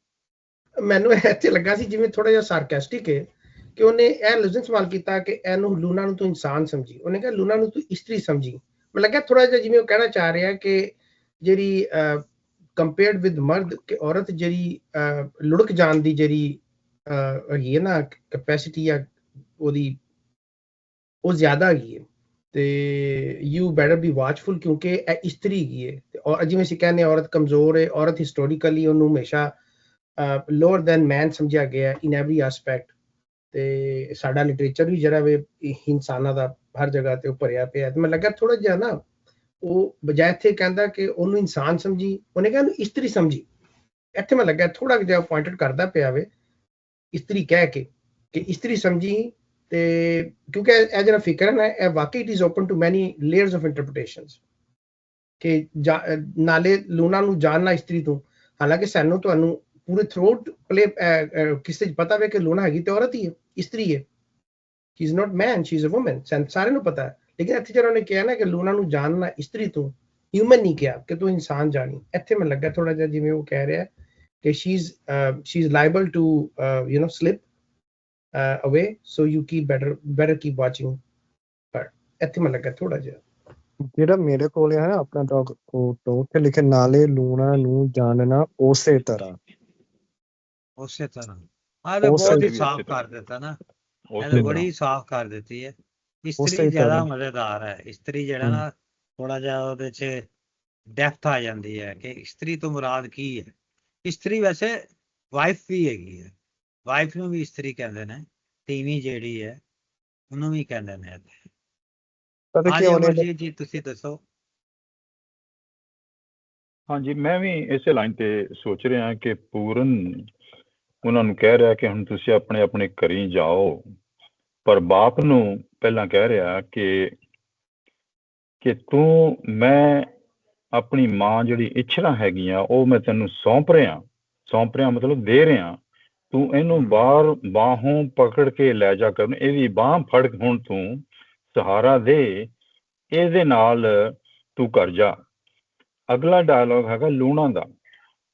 ਮੈਨੂੰ ਇੱਥੇ ਲੱਗਾ ਸੀ ਜਿਵੇਂ ਥੋੜਾ ਜਿਹਾ ਸਾਰਕੈਸਟਿਕ ਹੈ ਕਿ ਉਹਨੇ ਇਹ ਲਫ਼ਜ਼ ਸਵਾਲ ਕੀਤਾ ਕਿ ਇਹਨੂੰ ਲੂਣਾ ਨੂੰ ਤੂੰ ਇਨਸਾਨ ਸਮਝੀ, ਉਹਨੇ ਕਿਹਾ ਲੂਣਾ ਨੂੰ ਤੂੰ ਇਸਤਰੀ ਸਮਝੀ। ਮੈਨੂੰ ਲੱਗਿਆ ਥੋੜਾ ਜਿਹਾ ਜਿਵੇਂ ਉਹ ਕਹਿਣਾ ਚਾਹ ਰਿਹਾ ਕਿ ਜਿਹੜੀ ਕੰਪੇਅਰਡ ਵਿਦ ਮਰਦ ਕਿ ਔਰਤ ਜਿਹੜੀ ਲੁੜਕ ਜਾਣ ਦੀ ਜਿਹੜੀ ਹੈਗੀ ਹੈ ਨਾ ਕੈਪੈਸਿਟੀ ਆ ਉਹਦੀ, ਉਹ ਜ਼ਿਆਦਾ ਹੈਗੀ ਹੈ। ਤੇ ਯੂ ਬੈਟਰ ਬੀ ਵਾਚਫੁਲ ਕਿਉਂਕਿ ਇਹ ਇਸਤਰੀ ਹੈਗੀ ਹੈ। ਔਰ ਜਿਵੇਂ ਅਸੀਂ ਕਹਿੰਦੇ ਔਰਤ ਕਮਜ਼ੋਰ ਹੈ, ਔਰਤ ਹਿਸਟੋਰੀਕਲੀ ਉਹਨੂੰ ਹਮੇਸ਼ਾ ਲੋਅਰ ਦੈਨ ਮੈਨ ਸਮਝਿਆ ਗਿਆ ਇਨ ਐਵਰੀ ਐਸਪੈਕਟ। ਤੇ ਸਾਡਾ ਲਿਟਰੇਚਰ ਵੀ ਜਿਹੜਾ ਵੇ ਇਨਸਾਨਾਂ ਦਾ ਹਰ ਜਗ੍ਹਾ ਤੇ ਉਹ ਭਰਿਆ ਪਿਆ। ਤੇ ਮੈਨੂੰ ਲੱਗਾ ਥੋੜਾ ਜਿਹਾ ਨਾ ਉਹ ਬਜਾਏ ਇੱਥੇ ਕਹਿੰਦਾ ਕਿ ਉਹਨੂੰ ਇਨਸਾਨ ਸਮਝੀ, ਉਹਨੇ ਕਿਹਾ ਉਹਨੂੰ ਇਸਤਰੀ ਸਮਝੀ। ਇੱਥੇ ਮੈਨੂੰ ਲੱਗਾ ਥੋੜਾ ਜਿਹਾ ਪੁਆਇੰਟਡ ਕਰਦਾ ਪਿਆ ਵੇ ਇਸਤਰੀ ਕਹਿ ਕੇ ਕਿ ਇਸਤਰੀ ਸਮਝੀ। ਤੇ ਕਿਉਂਕਿ ਇਹ ਜਿਹੜਾ ਫਿਕਰ ਹੈ ਨਾ ਇਹ ਵਾਕਈ ਇਟ ਇਜ਼ ਓਪਨ ਟੂ ਮੈਨੀ ਲੇਅਰਸ ਆਫ ਇੰਟਰਪ੍ਰੀਟੇਸ਼ਨਸ ਕਿ ਨਾਲੇ ਲੂਣਾ ਨੂੰ ਜਾਣਨਾ ਇਸਤਰੀ ਤੋਂ, ਹਾਲਾਂਕਿ ਸਾਨੂੰ ਤੁਹਾਨੂੰ ਪੂਰੇ ਥਰੂਆਊਟ ਪਲੇ ਕਿਸੇ 'ਚ ਪਤਾ ਵੇ ਕਿ ਲੂਣਾ ਹੈਗੀ ਤੇ ਔਰਤ ਹੀ ਹੈ, ਇਸਤਰੀ ਹੈ। She is not man, she is a woman, ਸਾਰਿਆਂ ਨੂੰ ਪਤਾ ਹੈ। ਲੇਕਿਨ ਇੱਥੇ ਜਿਹੜਾ ਉਹਨੇ ਕਿਹਾ ਨਾ ਕਿ ਲੂਣਾ ਨੂੰ ਜਾਣਨਾ ਇਸਤਰੀ ਤੋਂ, ਹਿਊਮਨ ਨਹੀਂ ਕਿਹਾ ਕਿ ਤੂੰ ਇਨਸਾਨ ਜਾਣੀ। ਇੱਥੇ ਮੈਨੂੰ ਲੱਗਾ ਥੋੜਾ ਜਿਹਾ ਜਿਵੇਂ ਉਹ ਕਹਿ ਰਿਹਾ ਕਿ she is liable to you know slip away, so you better keep watching her। ਇੱਥੇ ਮੈਨੂੰ ਲੱਗਾ ਥੋੜਾ ਜਿਹਾ ਜਿਹੜਾ ਮੇਰੇ ਕੋਲ ਹੈ ਨਾ ਆਪਣਾ ਡਾਕ ਉੱਥੇ ਲਿਖਿਆ ਨਾਲੇ ਲੂਣਾ ਨੂੰ ਜਾਣਨਾ ਉਸੇ ਤਰ੍ਹਾਂ ਆਹ ਤਾਂ ਬਹੁਤ ਹੀ ਸਾਫ਼ ਕਰ ਦਿੱਤਾ ਨਾ, ਇਹਨੇ ਬੜੀ ਸਾਫ਼ ਕਰ ਦਿੱਤੀ ਹੈ। ਇਸਤਰੀ ਜ਼ਿਆਦਾ ਮਜ਼ੇਦਾਰ ਹੈ। ਇਸਤਰੀ ਜਿਹੜਾ ਨਾ ਥੋੜਾ ਜਿਹਾ ਉਹਦੇ 'ਚ ਡੈਪਥ ਆ ਜਾਂਦੀ ਹੈ ਕਿ ਇਸਤਰੀ ਤੋਂ ਮੁਰਾਦ ਕੀ ਹੈ। ਇਸਤਰੀ ਵੈਸੇ ਵਾਈਫ ਵੀ ਹੈਗੀ ਹੈ, ਵਾਈਫ ਨੂੰ ਵੀ ਇਸਤਰੀ ਕਹਿੰਦੇ ਨੇ, ਤੀਵੀਂ ਜਿਹੜੀ ਹੈ ਉਹਨੂੰ ਵੀ ਕਹਿੰਦੇ ਨੇ। ਹਾਂਜੀ ਜੀ ਤੁਸੀਂ ਦੱਸੋ। ਹਾਂਜੀ ਮੈਂ ਵੀ ਇਸੇ ਲਾਈਨ ਤੇ ਸੋਚ ਰਿਹਾ ਕਿ ਪੂਰਨ ਉਹਨਾਂ ਨੂੰ ਕਹਿ ਰਿਹਾ ਕਿ ਹੁਣ ਤੁਸੀਂ ਆਪਣੇ ਆਪਣੇ ਘਰੀ ਜਾਓ, ਪਰ ਬਾਪ ਨੂੰ ਪਹਿਲਾਂ ਕਹਿ ਰਿਹਾ ਕਿ ਤੂੰ ਮੈਂ ਆਪਣੀ ਮਾਂ ਜਿਹੜੀ ਇੱਛਰਾਂ ਹੈਗੀਆਂ ਉਹ ਮੈਂ ਤੈਨੂੰ ਸੌਂਪ ਰਿਹਾ ਮਤਲਬ ਦੇ ਰਿਹਾ, ਤੂੰ ਇਹਨੂੰ ਬਾਹਰ ਬਾਹੋਂ ਪਕੜ ਕੇ ਲੈ ਜਾ ਕਰ, ਇਹਦੀ ਬਾਂਹ ਫੜ ਹੁਣ ਤੂੰ ਸਹਾਰਾ ਦੇ, ਇਹਦੇ ਨਾਲ ਤੂੰ ਕਰ ਜਾ। ਅਗਲਾ ਡਾਇਲੋਗ ਹੈਗਾ ਲੂਣਾ ਦਾ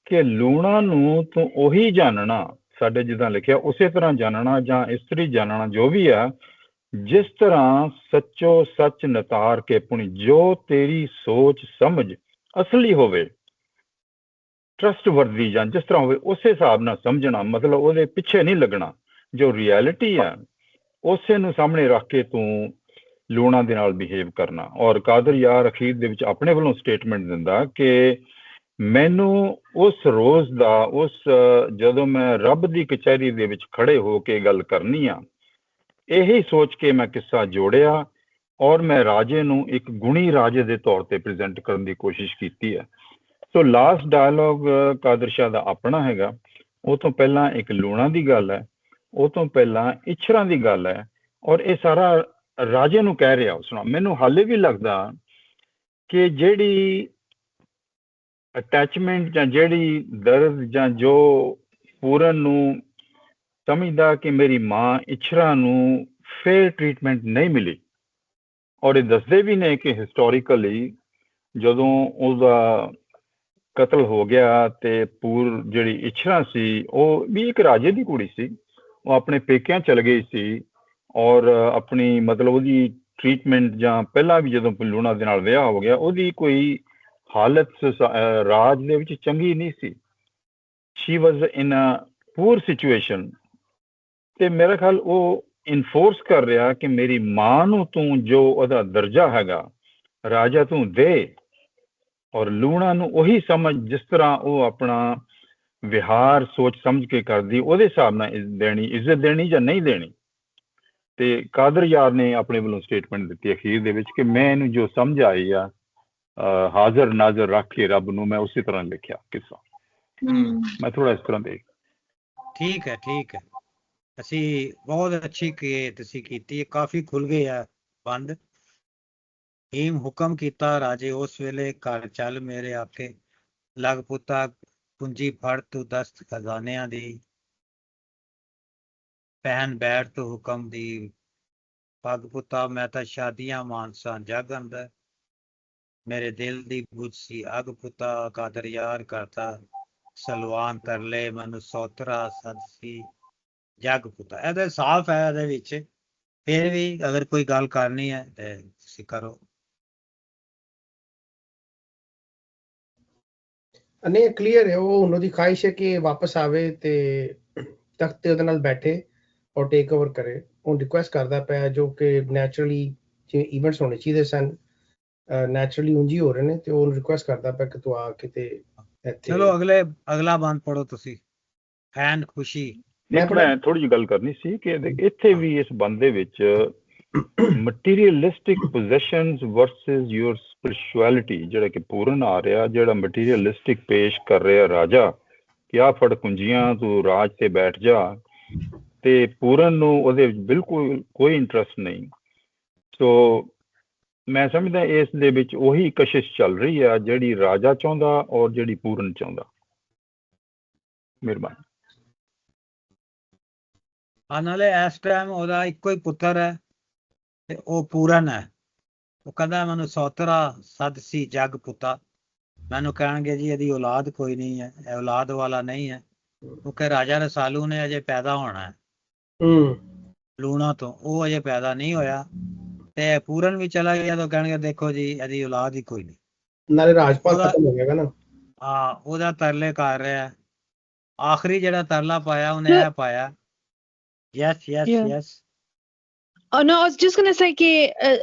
ਕਿ ਲੂਣਾ ਨੂੰ ਤੂੰ ਉਹੀ ਜਾਣਨਾ, ਸਾਡੇ ਜਿੱਦਾਂ ਲਿਖਿਆ ਉਸੇ ਤਰ੍ਹਾਂ ਜਾਣਨਾ ਜਾਂ ਇਸਤਰੀ ਜਾਣਨਾ ਜੋ ਵੀ ਆ, ਜਿਸ ਤਰ੍ਹਾਂ ਸੱਚੋ ਸੱਚ ਨਤਾਰ ਕੇ ਪੁਣੀ, ਜੋ ਤੇਰੀ ਸੋਚ ਸਮਝ ਅਸਲੀ ਹੋਵੇ, ਟਰਸਟ ਵਰਦੀ ਜਾਂ ਜਿਸ ਤਰ੍ਹਾਂ ਹੋਵੇ ਉਸੇ ਹਿਸਾਬ ਨਾਲ ਸਮਝਣਾ, ਮਤਲਬ ਉਹਦੇ ਪਿੱਛੇ ਨਹੀਂ ਲੱਗਣਾ। ਜੋ ਰਿਐਲਿਟੀ ਆ ਉਸੇ ਨੂੰ ਸਾਹਮਣੇ ਰੱਖ ਕੇ ਤੂੰ ਲੂਣਾ ਦੇ ਨਾਲ ਬਿਹੇਵ ਕਰਨਾ। ਔਰ ਕਾਦਰ ਯਾਰ ਅਖੀਰ ਦੇ ਵਿੱਚ ਆਪਣੇ ਵੱਲੋਂ ਸਟੇਟਮੈਂਟ ਦਿੰਦਾ ਕਿ ਮੈਨੂੰ ਉਸ ਰੋਜ਼ ਦਾ ਜਦੋਂ ਮੈਂ ਰੱਬ ਦੀ ਕਚਹਿਰੀ ਦੇ ਵਿੱਚ ਖੜੇ ਹੋ ਕੇ ਗੱਲ ਕਰਨੀ ਆ, ਇਹੀ ਸੋਚ ਕੇ ਮੈਂ ਕਿੱਸਾ ਜੋੜਿਆ ਔਰ ਮੈਂ ਰਾਜੇ ਨੂੰ ਇੱਕ ਗੁਣੀ ਰਾਜੇ ਦੇ ਤੌਰ ਤੇ ਪ੍ਰੈਜ਼ੈਂਟ ਕਰਨ ਦੀ ਕੋਸ਼ਿਸ਼ ਕੀਤੀ ਹੈ। ਸੋ ਲਾਸਟ ਡਾਇਲੋਗ ਕਾਦਰ ਸ਼ਾਹ ਦਾ ਆਪਣਾ ਹੈਗਾ, ਉਹ ਤੋਂ ਪਹਿਲਾਂ ਇੱਕ ਲੂਣਾ ਦੀ ਗੱਲ ਹੈ, ਉਹ ਤੋਂ ਪਹਿਲਾਂ ਇੱਛਰਾਂ ਦੀ ਗੱਲ ਹੈ, ਔਰ ਇਹ ਸਾਰਾ ਰਾਜੇ ਨੂੰ ਕਹਿ ਰਿਹਾ ਉਸਨੂੰ। ਮੈਨੂੰ ਹਾਲੇ ਵੀ ਲੱਗਦਾ ਕਿ ਜਿਹੜੀ ਅਟੈਚਮੈਂਟ ਜਾਂ ਜਿਹੜੀ ਦਰਦ ਜਾਂ ਜੋ ਪੂਰਨ ਨੂੰ ਸਮਝਦਾ ਕਿ ਮੇਰੀ ਮਾਂ ਇੱਛਰਾਂ ਨੂੰ ਫੇਅਰ ਟ੍ਰੀਟਮੈਂਟ ਨਹੀਂ ਮਿਲੀ, ਔਰ ਇਹ ਦੱਸਦੇ ਵੀ ਨੇ ਕਿ ਹਿਸਟੋਰੀਕਲੀ ਜਦੋਂ ਉਹਦਾ ਕਤਲ ਹੋ ਗਿਆ ਤੇ ਜਿਹੜੀ ਇੱਛਰਾਂ ਸੀ ਉਹ ਵੀ ਇੱਕ ਰਾਜੇ ਦੀ ਕੁੜੀ ਸੀ, ਉਹ ਆਪਣੇ ਪੇਕਿਆਂ ਚਲ ਗਈ ਸੀ ਔਰ ਆਪਣੀ ਮਤਲਬ ਉਹਦੀ ਟ੍ਰੀਟਮੈਂਟ ਜਾਂ ਪਹਿਲਾਂ ਵੀ ਜਦੋਂ ਲੂਣਾ ਦੇ ਨਾਲ ਵਿਆਹ ਹੋ ਗਿਆ, ਉਹਦੀ ਕੋਈ ਹਾਲਤ ਰਾਜ ਦੇ ਵਿੱਚ ਚੰਗੀ ਨਹੀਂ ਸੀ। ਸ਼ੀ ਵਾਜ਼ ਇਨ ਅ ਪੂਅਰ ਸਿਚੁਏਸ਼ਨ। ਤੇ ਮੇਰਾ ਖਿਆਲ ਉਹ ਇਨਫੋਰਸ ਕਰ ਰਿਹਾ ਕਿ ਮੇਰੀ ਮਾਂ ਨੂੰ ਤੂੰ ਜੋ ਉਹਦਾ ਦਰਜਾ ਹੈਗਾ ਰਾਜਾ ਤੂੰ ਦੇ, ਔਰ ਲੂਣਾ ਨੂੰ ਉਹੀ ਸਮਝ ਜਿਸ ਤਰ੍ਹਾਂ ਉਹ ਆਪਣਾ ਵਿਹਾਰ ਸੋਚ ਸਮਝ ਕੇ ਕਰਦੀ, ਉਹਦੇ ਹਿਸਾਬ ਨਾਲ ਦੇਣੀ, ਇੱਜ਼ਤ ਦੇਣੀ ਜਾਂ ਨਹੀਂ ਦੇਣੀ। ਤੇ ਕਾਦਰ ਯਾਰ ਨੇ ਆਪਣੇ ਵੱਲੋਂ ਸਟੇਟਮੈਂਟ ਦਿੱਤੀ ਅਖੀਰ ਦੇ ਵਿੱਚ ਕਿ ਮੈਂ ਇਹਨੂੰ ਜੋ ਸਮਝ ਆਈ ਆ ਹਾਜ਼ਰ ਨਾਜ਼ਰ ਰੱਖ ਕੇ ਰੱਬ ਨੂੰ, ਮੈਂ ਉਸੇ ਤਰ੍ਹਾਂ ਲਿਖਿਆ ਕਿੱਸਾ। ਮੈਂ ਥੋੜਾ ਇਸ ਤਰ੍ਹਾਂ ਦੇਖ। ਠੀਕ ਹੈ, ਠੀਕ ਹੈ। ਅਸੀਂ ਬਹੁਤ ਅੱਛੀ ਤੁਸੀਂ ਕੀਤੀ ਹੈ, ਕਾਫੀ ਖੁੱਲ ਗਏ ਆ ਬੰਦ। ਹੀਮ ਹੁਕਮ ਕੀਤਾ ਰਾਜੇ ਉਸ ਵੇਲੇ, ਘਰ ਚੱਲ ਮੇਰੇ ਆਕੇ, ਲੱਗ ਪੁੱਤਾ ਕੁੰਜੀ ਫੜ ਤੂੰ ਦਸਤ ਖਜ਼ਾਨਿਆਂ ਦੀ, ਪਹਿਨ ਬੈਠ ਤੂੰ ਹੁਕਮ ਦੀ, ਪੱਗ ਪੁੱਤਾ ਮੈਂ ਤਾਂ ਸ਼ਾਦੀਆਂ ਮਾਨਸਾਂ ਜੱਗ ਅੰਦਰ, ਮੇਰੇ ਦਿਲ ਦੀ ਬੁੱਝ ਸੀ ਅੱਗ ਪੁੱਤਾ, ਕਾਦਰ ਯਾਰ ਕਰਤਾ ਸਲਵਾਨ ਤਰਲੇ, ਮੈਨੂੰ ਸੋਤਰਾ ਸਦ ਸੀ ਜੱਗ ਪੁੱਤਾ। ਇਹਦੇ ਸਾਫ਼ ਹੈ ਇਹਦੇ ਵਿੱਚ, ਫਿਰ ਵੀ ਅਗਰ ਕੋਈ ਗੱਲ ਕਰਨੀ ਹੈ ਤੇ ਤੁਸੀਂ ਕਰੋ। ਨਹੀਂ ਕਲੀਅਰ ਹੈ, ਉਹ ਉਹਨਾਂ ਦੀ ਖਾਹਿਸ਼ ਹੈ ਕਿ ਵਾਪਸ ਆਵੇ ਤੇ ਤਖਤ ਤੇ ਉਹਦੇ ਨਾਲ ਬੈਠੇ ਔਰ ਟੇਕ ਓਵਰ ਕਰੇ। ਉਹ ਰਿਕੁਐਸਟ ਕਰਦਾ ਪਿਆ ਜੋ ਕਿ ਨੈਚੁਰਲੀ ਜਿਵੇਂ ਇਵੈਂਟਸ ਹੋਣੇ ਚਾਹੀਦੇ ਸਨ, ਨੈਚੁਰਲੀ ਉਂਝ ਹੀ ਹੋ ਰਹੇ ਨੇ, ਤੇ ਉਹ ਰਿਕੁਐਸਟ ਕਰਦਾ ਪਿਆ ਕਿ ਤੂੰ ਆ ਕੇ ਤੇ ਇੱਥੇ। ਚਲੋ ਅਗਲਾ ਬੰਦ ਪੜੋ ਤੁਸੀਂ। ਫੈਨ ਖੁਸ਼ੀ। ਮੈਂ ਥੋੜੀ ਜਿਹੀ ਗੱਲ ਕਰਨੀ ਸੀ ਕਿ ਇੱਥੇ ਵੀ ਇਸ ਬੰਦ ਦੇ ਵਿੱਚ ਮਟੀਰੀਅਲਿਸਟਿਕ ਪੋਜੈਸ਼ਨਸ ਵਰਸਸ ਯੂਰ ਸਪਿਰਿਚੁਅਲਿਟੀ, ਜਿਹੜਾ ਕਿ ਪੂਰਨ ਆ ਰਿਹਾ, ਜਿਹੜਾ ਮਟੀਰੀਅਲਿਸਟਿਕ ਪੇਸ਼ ਕਰ ਰਿਹਾ ਰਾਜਾ ਕਿ ਆਹ ਫੜ ਕੁੰਜੀਆਂ ਤੂੰ ਰਾਜ ਤੇ ਬੈਠ ਜਾ, ਤੇ ਪੂਰਨ ਨੂੰ ਉਹਦੇ ਵਿੱਚ ਬਿਲਕੁਲ ਕੋਈ ਇੰਟਰਸਟ ਨਹੀਂ। ਸੋ ਮੈਂ ਸਮਝਦਾ ਇਸ ਦੇ ਵਿੱਚ ਉਹੀ ਕਸ਼ਿਸ਼ ਚੱਲ ਰਹੀ ਆ ਜਿਹੜੀ ਰਾਜਾ ਚਾਹੁੰਦਾ ਔਰ ਜਿਹੜੀ ਪੂਰਨ ਚਾਹੁੰਦਾ। ਮਿਹਰਬਾਨੀ। ਨਾਲੇ ਇਸ ਟਾਈਮ ਉਹਦਾ ਇੱਕੋ ਹੀ ਪੁੱਤਰ ਹੈ ਤੇ ਉਹ ਪੂਰਨ ਹੈ। ਉਹ ਕਹਿੰਦਾ ਮੈਨੂੰ ਸੋਤਰਾ ਸਦ ਸੀ ਜੱਗ ਪੁੱਤਾ, ਮੈਨੂੰ ਕਹਿਣਗੇ ਜੀ ਇਹਦੀ ਔਲਾਦ ਕੋਈ ਨਹੀਂ ਹੈ, ਇਹ ਔਲਾਦ ਵਾਲਾ ਨਹੀਂ ਹੈ, ਕਿਉਂਕਿ ਰਾਜਾ ਰਸਾਲੂ ਨੇ ਅਜੇ ਪੈਦਾ ਹੋਣਾ ਹੈ ਲੂਣਾ ਤੋਂ, ਉਹ ਅਜੇ ਪੈਦਾ ਨਹੀਂ ਹੋਇਆ। ਤੇ ਪੂਰਨ ਵੀ ਚਲਾ ਗਿਆ ਤਾਂ ਕਹਿਣਗੇ ਦੇਖੋ ਜੀ ਇਹਦੀ ਔਲਾਦ ਹੀ ਕੋਈ ਨਹੀਂ, ਨਾਲੇ ਰਾਜਪਾਲ ਖਤਮ ਹੋ ਜਾਏਗਾ ਨਾ। ਹਾਂ, ਉਹਦਾ ਤਰਲੇ ਕਰ ਰਿਹਾ। ਆਖਰੀ ਜਿਹੜਾ ਤਰਲਾ ਪਾਇਆ ਉਹਨੇ ਇਹ ਪਾਇਆ, yes. Oh no, I was just going to say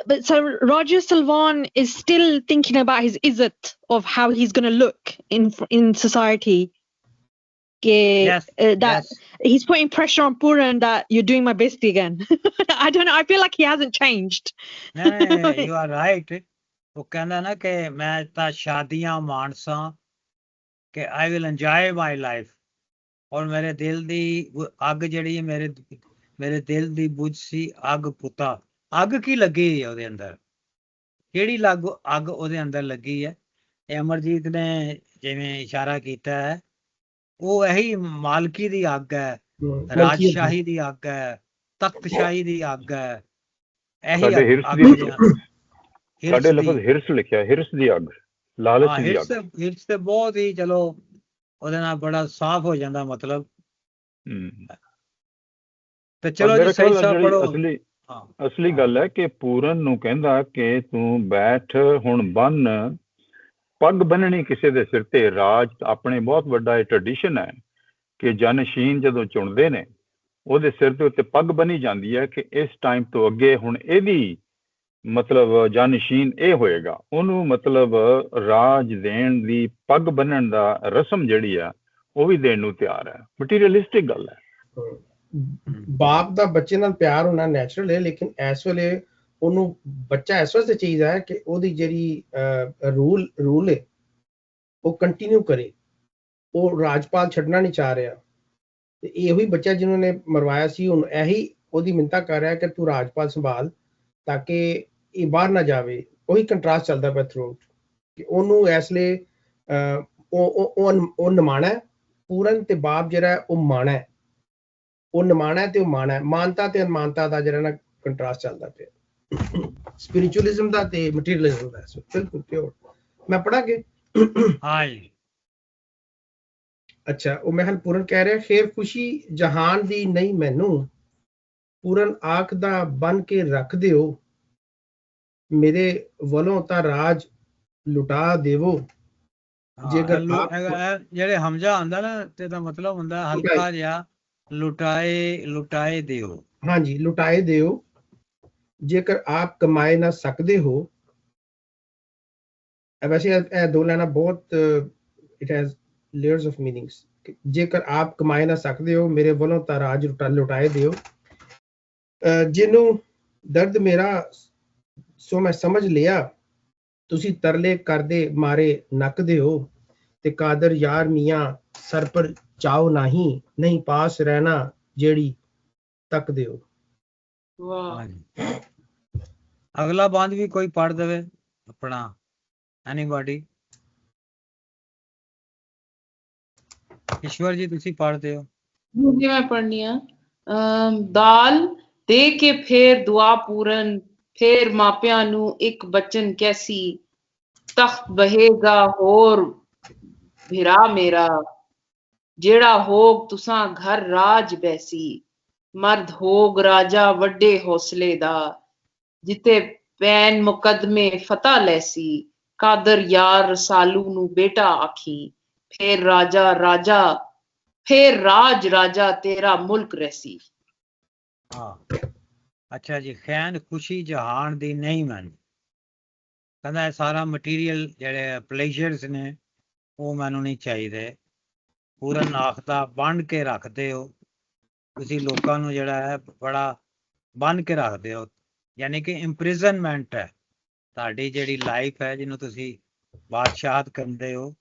but so Roger Sylvan is still thinking about his izzat of how he's going to look in society. Yes. He's putting pressure on Puran that you're doing my bestie again. I don't know, I feel like he hasn't changed. No, you are right. ਉਹ ਕਹਿੰਦਾ ਨਾ ਕਿ ਮੈਂ ਤਾਂ ਸ਼ਾਦੀਆਂ ਮਾਨਸਾਂ ਕਿ I will enjoy my life, ਔਰ ਮੇਰੇ ਦਿਲ ਦੀ ਅੱਗ ਜਿਹੜੀ ਹੈ, ਮੇਰੇ ਦਿਲ ਦੀ ਬੁੱਝ ਸੀ ਅੱਗ ਪੁੱਤਾ। ਅੱਗ ਕੀ ਲੱਗੀ ਹੈ ਉਹਦੇ ਅੰਦਰ, ਕਿਹੜੀ ਅੱਗ ਉਹਦੇ ਅੰਦਰ ਲੱਗੀ ਹੈ? ਇਹ ਅਮਰਜੀਤ ਨੇ ਜਿਵੇਂ ਇਸ਼ਾਰਾ ਕੀਤਾ ਹੈ, ਉਹ ਇਹੀ ਮਾਲਕੀ ਦੀ ਅੱਗ ਹੈ, ਰਾਜਸ਼ਾਹੀ ਦੀ ਅੱਗ ਹੈ, ਤਖਤਸ਼ਾਹੀ ਦੀ ਅੱਗ ਹੈ। ਇਹੀ ਸਾਡੇ ਲਫ਼ਜ਼ ਹਿਰਸ ਲਿਖਿਆ, ਹਿਰਸ ਦੀ ਅੱਗ, ਲਾਲਚ ਦੀ ਅੱਗ। ਹਿਰਸ ਤੇ ਬਹੁਤ ਹੀ, ਚਲੋ ਉਹਦੇ ਨਾਲ ਬੜਾ ਸਾਫ਼ ਹੋ ਜਾਂਦਾ ਮਤਲਬ। ਤੇ ਚਲੋ ਜੀ ਸਹੀ ਸਾਹਿਬ ਪੜੋ। ਅਸਲੀ ਗੱਲ ਹੈ ਕਿ ਪੂਰਨ ਨੂੰ ਕਹਿੰਦਾ ਕਿ ਤੂੰ ਬੈਠ ਹੁਣ ਬੰਨ, ਪੱਗ ਬੰਨਣੀ ਕਿਸੇ ਦੇ ਸਿਰ ਤੇ। ਰਾਜ ਆਪਣੇ ਬਹੁਤ ਵੱਡਾ ਇਹ ਟ੍ਰੈਡੀਸ਼ਨ ਹੈ ਕਿ ਜਨਸ਼ੀਨ ਜਦੋਂ ਚੁਣਦੇ ਨੇ ਉਹਦੇ ਸਿਰ ਦੇ ਉੱਤੇ ਪੱਗ ਬੰਨੀ ਜਾਂਦੀ ਹੈ ਕਿ ਇਸ ਟਾਈਮ ਤੋਂ ਅੱਗੇ ਹੁਣ ਇਹਦੀ ਮਤਲਬ ਜਨਸ਼ੀਨ ਇਹ ਹੋਏਗਾ। ਉਹਨੂੰ ਮਤਲਬ ਰਾਜ ਦੇਣ ਦੀ, ਪੱਗ ਬੰਨਣ ਦਾ ਰਸਮ ਜਿਹੜੀ ਆ ਉਹ ਵੀ ਦੇਣ ਨੂੰ ਤਿਆਰ ਹੈ। ਮਟੀਰੀਅਲਿਸਟਿਕ ਗੱਲ ਹੈ। ਬਾਪ ਦਾ ਬੱਚੇ ਨਾਲ ਪਿਆਰ ਹੋਣਾ ਨੈਚੁਰਲ ਹੈ, ਲੇਕਿਨ ਇਸ ਵੇਲੇ ਉਹਨੂੰ ਬੱਚਾ ਇਸ ਵਾਸਤੇ ਚਾਹੀਦਾ ਹੈ ਕਿ ਉਹਦੀ ਜਿਹੜੀ ਰੂਲ ਹੈ ਉਹ ਕੰਟੀਨਿਊ ਕਰੇ। ਉਹ ਰਾਜਪਾਲ ਛੱਡਣਾ ਨਹੀਂ ਚਾਹ ਰਿਹਾ, ਤੇ ਇਹੋ ਹੀ ਬੱਚਾ ਜਿਹਨਾਂ ਨੇ ਮਰਵਾਇਆ ਸੀ ਹੁਣ ਇਹੀ ਉਹਦੀ ਮਿੰਨਤਾ ਕਰ ਰਿਹਾ ਕਿ ਤੂੰ ਰਾਜਪਾਲ ਸੰਭਾਲ ਤਾਂ ਕਿ ਇਹ ਬਾਹਰ ਨਾ ਜਾਵੇ। ਉਹੀ ਕੰਟਰਾਸਟ ਚੱਲਦਾ ਪਿਆ ਥਰੂ ਕਿ ਉਹਨੂੰ ਇਸ ਲਈ ਉਹ ਨਿਮਾਣਾ, ਪੂਰਨ ਤੇ ਬਾਪ ਜਿਹੜਾ ਉਹ ਮਾਣਾ ਹੈ, ਉਹ ਨਿਮਾਣਾ ਤੇ ਉਹ ਮਾਣਾ ਹੈ। ਮਾਨਤਾ ਤੇ ਅਨਮਾਨਤਾ ਦਾ ਜਿਹੜਾ ਨਾ ਕੰਟਰਾਸਟ ਚੱਲਦਾ ਪਿਆ, ਸਪਿਰਿਚੁਅਲਿਜ਼ਮ ਦਾ ਤੇ ਮਟੀਰੀਅਲਿਜ਼ਮ ਦਾ। ਬਿਲਕੁਲ ਪਿਓਰ। ਮੈਂ ਪੜਾਂਗੇ। ਅੱਛਾ, ਉਹ ਮਹਿਲ ਪੂਰਨ ਕਹਿ ਰਿਹਾ, ਖੇਰ ਖੁਸ਼ੀ ਜਹਾਨ ਦੀ ਨਹੀਂ ਮੈਨੂੰ, ਪੂਰਨ ਆਖ ਦਾ ਬਨ ਕੇ ਰੱਖ ਦਿਓ, ਮੇਰੇ ਵੱਲੋਂ ਤਾਂ ਰਾਜ ਲੁਟਾ ਦੇਵੋ ਜੇਕਰ ਆਪ ਜਿਹੜੇ ਹਮਜ਼ਾ ਆਂਦਾ ਨਾ ਤੇ ਦਾ ਮਤਲਬ ਹੁੰਦਾ ਹਲਕਾ ਜਿਹਾ ਲੁਟਾਏ ਦਿਓ। ਹਾਂਜੀ, ਲੁਟਾਏ ਦਿਓ ਜੇਕਰ ਆਪ ਕਮਾਏ ਨਾ ਸਕਦੇ ਹੋ। ਵੈਸੇ ਇਹ ਦੋ ਲਾਈਨਾਂ ਬਹੁਤ it has layers of meanings. ਜੇਕਰ ਆਪ ਕਮਾਏ ਨਾ ਸਕਦੇ ਹੋ ਮੇਰੇ ਵੱਲੋਂ ਤਾਂ ਰਾਜ ਲੁਟਾਏ ਦਿਓ। ਜਿਹਨੂੰ ਦਰਦ ਮੇਰਾ ਸੋ ਮੈਂ ਸਮਝ ਲਿਆ, ਤੁਸੀਂ ਤਰਲੇ ਕਰਦੇ ਮਾਰੇ ਨੱਕਦੇ ਹੋ, ਤੇ ਕਾਦਰ ਯਾਰ ਮੀਆਂ ਸਰ ਪਰ ਚਾਓ ਨਹੀਂ ਪਾਸ ਰਹਿਣਾ ਜਿਹੜੀ ਤੱਕਦੇ ਹੋ। ਵਾਹ। ਅਗਲਾ ਬੰਦ ਵੀ ਕੋਈ ਪੜ੍ਹ ਦੇਵੇ ਆਪਣਾ, ਐਨੀਬਾਡੀ? ਈਸ਼ਵਰ ਜੀ ਤੁਸੀਂ ਪੜ੍ਹਦੇ ਹੋ? ਜੀ ਮੈਂ ਪੜ੍ਹਨੀ ਆ। ਦਾਲ ਦੇ ਕੇ ਫੇਰ ਦੁਆ ਪੂਰਨ, ਫੇਰ ਮਾਪਿਆਂ ਨੂੰ ਇੱਕ ਬਚਨ ਕੈਸੀ, ਤਖਤ ਬਹੇਗਾ ਹੋਰ ਭਿਰਾ ਮੇਰਾ, ਜਿਹੜਾ ਹੋਗ ਤੁਸਾਂ ਘਰ ਰਾਜ ਬੈਸੀ, ਮਰਦ ਹੋਗ ਰਾਜਾ ਵੱਡੇ ਹੌਸਲੇ ਦਾ, ਜਿੱਤੇ ਪੈਨ ਮੁਕਦਮੇ ਫਤਹ ਲੈਸੀ, ਕਾਦਰ ਯਾਰ ਰਸਾਲੂ ਨੂੰ ਬੇਟਾ ਆਖੀ, ਫੇਰ ਰਾਜ ਰਾਜਾ ਤੇਰਾ ਮੁਲਕ ਰਹਿਸੀ। ਹਾਂ, ਅੱਛਾ ਜੀ। ਖੈਨ ਖੁਸ਼ੀ ਜਹਾਨ ਦੀ ਨਹੀਂ ਮੈਨੂੰ, ਕਹਿੰਦਾ ਇਹ ਸਾਰਾ ਮਟੀਰੀਅਲ ਜਿਹੜੇ ਪਲੇਜ਼ਰਸ ਨੇ ਉਹ ਮੈਨੂੰ ਨਹੀਂ ਚਾਹੀਦੇ। ਪੂਰਨ ਆਖਦਾ ਬੰਨ ਕੇ ਰੱਖਦੇ ਹੋ ਤੁਸੀਂ ਲੋਕਾਂ ਨੂੰ, ਜਿਹੜਾ ਹੈ ਬੜਾ ਬੰਨ ਕੇ ਰੱਖਦੇ ਹੋ, ਯਾਨੀ ਕਿ ਇੰਪ੍ਰਿਜ਼ਨਮੈਂਟ ਹੈ ਤੁਹਾਡੀ ਜਿਹੜੀ ਲਾਈਫ ਹੈ ਜਿਹਨੂੰ ਤੁਸੀਂ ਬਾਦਸ਼ਾਹਤ ਕਰਦੇ ਹੋ।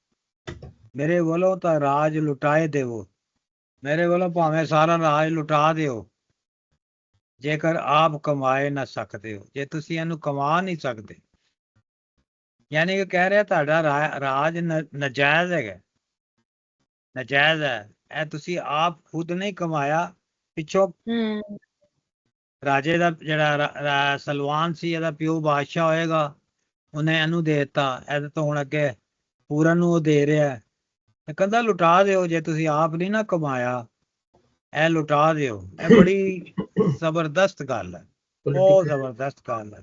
ਮੇਰੇ ਵੱਲੋਂ ਤਾਂ ਰਾਜ ਲੁਟਾਏ ਦੇਵੋ, ਮੇਰੇ ਵੱਲੋਂ ਭਾਵੇਂ ਸਾਰਾ ਰਾਜ ਲੁਟਾ ਦਿਓ, ਜੇਕਰ ਆਪ ਕਮਾਏ ਨਾ ਸਕਦੇ ਹੋ, ਜੇ ਤੁਸੀਂ ਇਹਨੂੰ ਕਮਾ ਨਹੀਂ ਸਕਦੇ। ਯਾਨੀ ਕਿ ਕਹਿ ਰਿਹਾ ਤੁਹਾਡਾ ਰਾਜ ਨਜਾਇਜ਼ ਹੈਗਾ, ਨਜਾਇਜ਼ ਹੈ, ਇਹ ਤੁਸੀਂ ਆਪ ਖੁਦ ਨਹੀਂ ਕਮਾਇਆ। ਪਿੱਛੋਂ ਰਾਜੇ ਦਾ ਜਿਹੜਾ ਸਲਵਾਨ ਸੀ, ਇਹਦਾ ਪਿਓ ਬਾਦਸ਼ਾਹ ਹੋਏਗਾ, ਉਹਨੇ ਇਹਨੂੰ ਦੇ ਦਿੱਤਾ, ਇਹਦੇ ਤੋਂ ਹੁਣ ਅੱਗੇ ਪੂਰਨ ਨੂੰ ਉਹ ਦੇ ਰਿਹਾ। ਤੇ ਕਹਿੰਦਾ ਲੁਟਾ ਦਿਓ, ਜੇ ਤੁਸੀਂ ਆਪ ਨਹੀਂ ਨਾ ਕਮਾਇਆ, ਇਹ ਲੁਟਾ ਦਿਓ। ਇਹ ਬੜੀ ਜ਼ਬਰਦਸਤ ਗੱਲ ਹੈ, ਬਹੁਤ ਜ਼ਬਰਦਸਤ ਗੱਲ ਹੈ।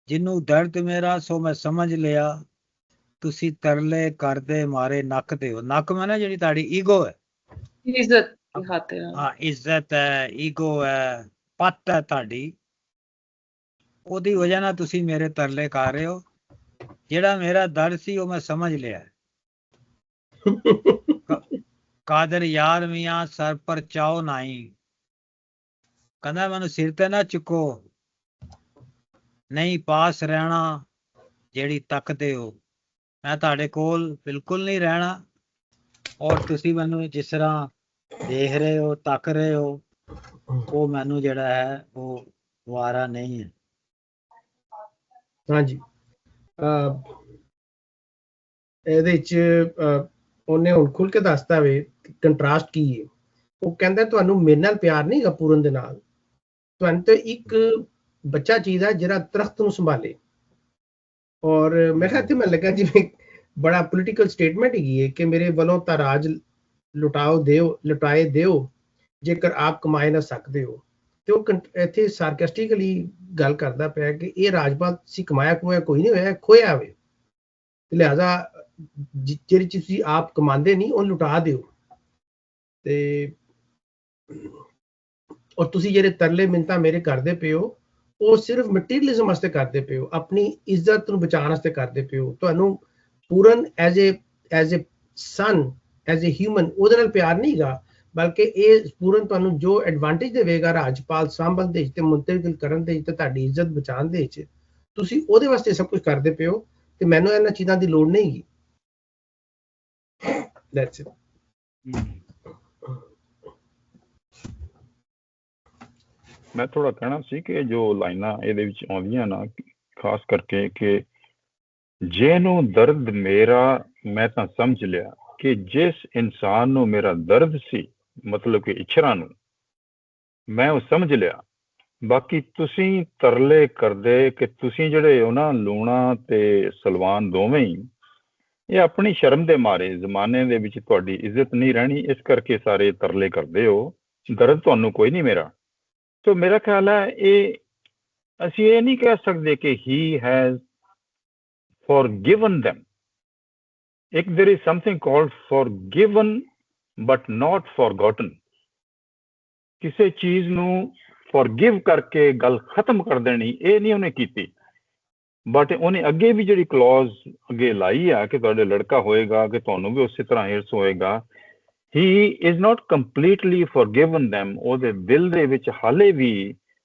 ਜਿਹਨੂੰ ਦਰਦ ਮੇਰਾ ਸੋ ਮੈਂ ਸਮਝ ਲਿਆ, ਤੁਸੀਂ ਤਰਲੇ ਕਰਦੇ ਮਾਰੇ ਨੱਕ ਦਿਓ। ਨੱਕ ਮੈਂ ਨਾ ਜਿਹੜੀ ਤੁਹਾਡੀ ਈਗੋ ਹੈ, ਇੱਜ਼ਤ ਦੀ ਖਾਤਰ। ਹਾਂ, ਇੱਜ਼ਤ ਹੈ, ਈਗੋ ਹੈ, ਪੱਤ ਹੈ ਤੁਹਾਡੀ, ਉਹਦੀ ਵਜ੍ਹਾ ਨਾਲ ਤੁਸੀਂ ਮੇਰੇ ਤਰਲੇ ਕਰ ਰਹੇ ਹੋ। ਜਿਹੜਾ ਮੇਰਾ ਦਰਦ ਸੀ ਉਹ ਮੈਂ ਸਮਝ ਲਿਆ। ਕਾਦਰ ਯਾਰ ਮੀਆਂ ਸਰ ਪਰ ਚਾਓ ਨਹੀਂ, ਕਹਿੰਦਾ ਮੈਨੂੰ ਸਿਰ ਤੇ ਨਾ ਚੁੱਕੋ, ਨਹੀਂ ਪਾਸ ਰਹਿਣਾ ਜਿਹੜੀ ਤੱਕਦੇ ਹੋ, ਮੈਂ ਤੁਹਾਡੇ ਕੋਲ ਬਿਲਕੁਲ ਨਹੀਂ ਰਹਿਣਾ, ਔਰ ਤੁਸੀਂ ਮੈਨੂੰ ਜਿਸ ਤਰ੍ਹਾਂ ਦੇਖ ਰਹੇ ਹੋ, ਤੱਕ ਰਹੇ ਹੋ, ਉਹ ਮੈਨੂੰ ਜਿਹੜਾ ਹੈ ਉਹ ਵਾਰਾ ਨਹੀਂ ਹੈ। ਹਾਂਜੀ, ਇਹਦੇ ਚ ਉਹਨੇ ਹੁਣ ਖੁੱਲ ਕੇ ਦੱਸਤਾ ਵੇ ਕੰਟਰਾਸਟ ਕੀ ਹੈ। ਉਹ ਕਹਿੰਦਾ ਤੁਹਾਨੂੰ ਮੇਰੇ ਨਾਲ ਪਿਆਰ ਨਹੀਂ ਹੈਗਾ ਪੂਰਨ ਦੇ ਨਾਲ, ਤੁਹਾਨੂੰ ਤਾਂ ਇੱਕ ਬੱਚਾ ਚਾਹੀਦਾ ਜਿਹੜਾ ਦਰਖਤ ਨੂੰ ਸੰਭਾਲੇ। ਔਰ ਮੈਂ ਕਿਹਾ ਇੱਥੇ ਮੈਨੂੰ ਲੱਗਾ ਜਿਵੇਂ ਬੜਾ ਪੋਲੀਟੀਕਲ ਸਟੇਟਮੈਂਟ ਹੈਗੀ ਹੈ ਕਿ ਮੇਰੇ ਵੱਲੋਂ ਤਾਂ ਰਾਜ ਲੁਟਾਏ ਦਿਓ ਜੇਕਰ ਆਪ ਕਮਾਏ ਨਾ ਸਕਦੇ ਹੋ। ਤੇ ਉਹ ਇੱਥੇ ਸਾਰਕੈਸਟਿਕਲੀ ਗੱਲ ਕਰਦਾ ਪਿਆ ਕਿ ਇਹ ਰਾਜਪਾਲ ਤੁਸੀਂ ਕਮਾਇਆ ਕੋਈ ਨਹੀਂ ਹੋਇਆ, ਖੋਇਆ ਹੋਵੇ, ਲਿਹਾਜ਼ਾ ਜਿਹੜੀ ਚੀਜ਼ ਤੁਸੀਂ ਆਪ ਕਮਾਉਂਦੇ ਨਹੀਂ ਉਹ ਲੁਟਾ ਦਿਓ। ਤੇ ਔਰ ਤੁਸੀਂ ਜਿਹੜੇ ਤਰਲੇ ਮਿੰਨਤਾਂ ਮੇਰੇ ਕਰਦੇ ਪਏ ਹੋ ਉਹ ਸਿਰਫ ਮਟੀਰੀਅਲਿਜ਼ਮ ਵਾਸਤੇ ਕਰਦੇ ਪਏ ਹੋ, ਆਪਣੀ ਇੱਜ਼ਤ ਨੂੰ ਬਚਾਉਣ ਵਾਸਤੇ ਕਰਦੇ ਪਏ ਹੋ। ਤੁਹਾਨੂੰ Puran as a son, as a human ਉਹਦੇ ਨਾਲ ਪਿਆਰ ਨਹੀਂ ਹੈਗਾ, ਬਲਕਿ ਇਹ ਪੂਰਨ ਤੁਹਾਨੂੰ ਜੋ ਐਡਵਾਂਟੇਜ ਦੇਵੇਗਾ ਰਾਜਪਾਲ ਸਾਂਭਣ ਦੇ ਤੇ ਮੁੰਤਕਿਲ ਕਰਨ ਦੇ ਤੇ ਤੁਹਾਡੀ ਇੱਜ਼ਤ ਬਚਾਉਣ ਦੇ ਵਿੱਚ, ਤੁਸੀਂ ਉਹਦੇ ਵਾਸਤੇ ਸਭ ਕੁਝ ਕਰਦੇ ਪਏ ਹੋ, ਤੇ ਮੈਨੂੰ ਇਹਨਾਂ ਚੀਜ਼ਾਂ ਦੀ ਲੋੜ ਨਹੀਂ ਹੈਗੀ। That's it. ਮੈਂ ਥੋੜਾ ਕਹਿਣਾ ਸੀ ਕਿ ਜੋ ਲਾਈਨਾਂ ਇਹਦੇ ਵਿੱਚ ਆਉਂਦੀਆਂ ਨਾ, ਖਾਸ ਕਰਕੇ ਕਿ ਜਿਹਨੂੰ ਦਰਦ ਮੇਰਾ ਮੈਂ ਤਾਂ ਸਮਝ ਲਿਆ, ਕਿ ਜਿਸ ਇਨਸਾਨ ਨੂੰ ਮੇਰਾ ਦਰਦ ਸੀ, ਮਤਲਬ ਕਿ ਇਛਰਾਂ ਨੂੰ ਮੈਂ ਉਹ ਸਮਝ ਲਿਆ। ਬਾਕੀ ਤੁਸੀਂ ਤਰਲੇ ਕਰਦੇ ਕਿ ਤੁਸੀਂ ਜਿਹੜੇ ਹੋ ਨਾ, ਲੂਣਾ ਤੇ ਸਲਵਾਨ ਦੋਵੇਂ ਹੀ, ਇਹ ਆਪਣੀ ਸ਼ਰਮ ਦੇ ਮਾਰੇ ਜ਼ਮਾਨੇ ਦੇ ਵਿੱਚ ਤੁਹਾਡੀ ਇੱਜ਼ਤ ਨਹੀਂ ਰਹਿਣੀ, ਇਸ ਕਰਕੇ ਸਾਰੇ ਤਰਲੇ ਕਰਦੇ ਹੋ। ਦਰਦ ਤੁਹਾਨੂੰ ਕੋਈ ਨਹੀਂ ਮੇਰਾ। ਸੋ ਮੇਰਾ ਖਿਆਲ ਹੈ ਇਹ ਅਸੀਂ ਇਹ ਨਹੀਂ ਕਹਿ ਸਕਦੇ ਕਿ he has forgiven them. ਇੱਕ there is something called forgiven but not forgotten. ਕਿਸੇ ਚੀਜ਼ ਨੂੰ forgive ਕਰਕੇ ਗੱਲ ਖਤਮ ਕਰ ਦੇਣੀ, ਇਹ ਨਹੀਂ ਉਹਨੇ ਕੀਤੀ, ਬਟ ਉਹਨੇ ਅੱਗੇ ਵੀ ਜਿਹੜੀ ਕਲੌਜ਼ ਅੱਗੇ ਲਾਈ ਆ ਕਿ ਤੁਹਾਡੇ ਲੜਕਾ ਹੋਏਗਾ ਕਿ ਤੁਹਾਨੂੰ ਵੀ ਉਸੇ ਤਰ੍ਹਾਂ ਹਿਰਸ ਹੋਏਗਾ, he is not completely forgiven them. ਉਹਦੇ ਦਿਲ ਦੇ ਵਿੱਚ ਹਾਲੇ ਵੀ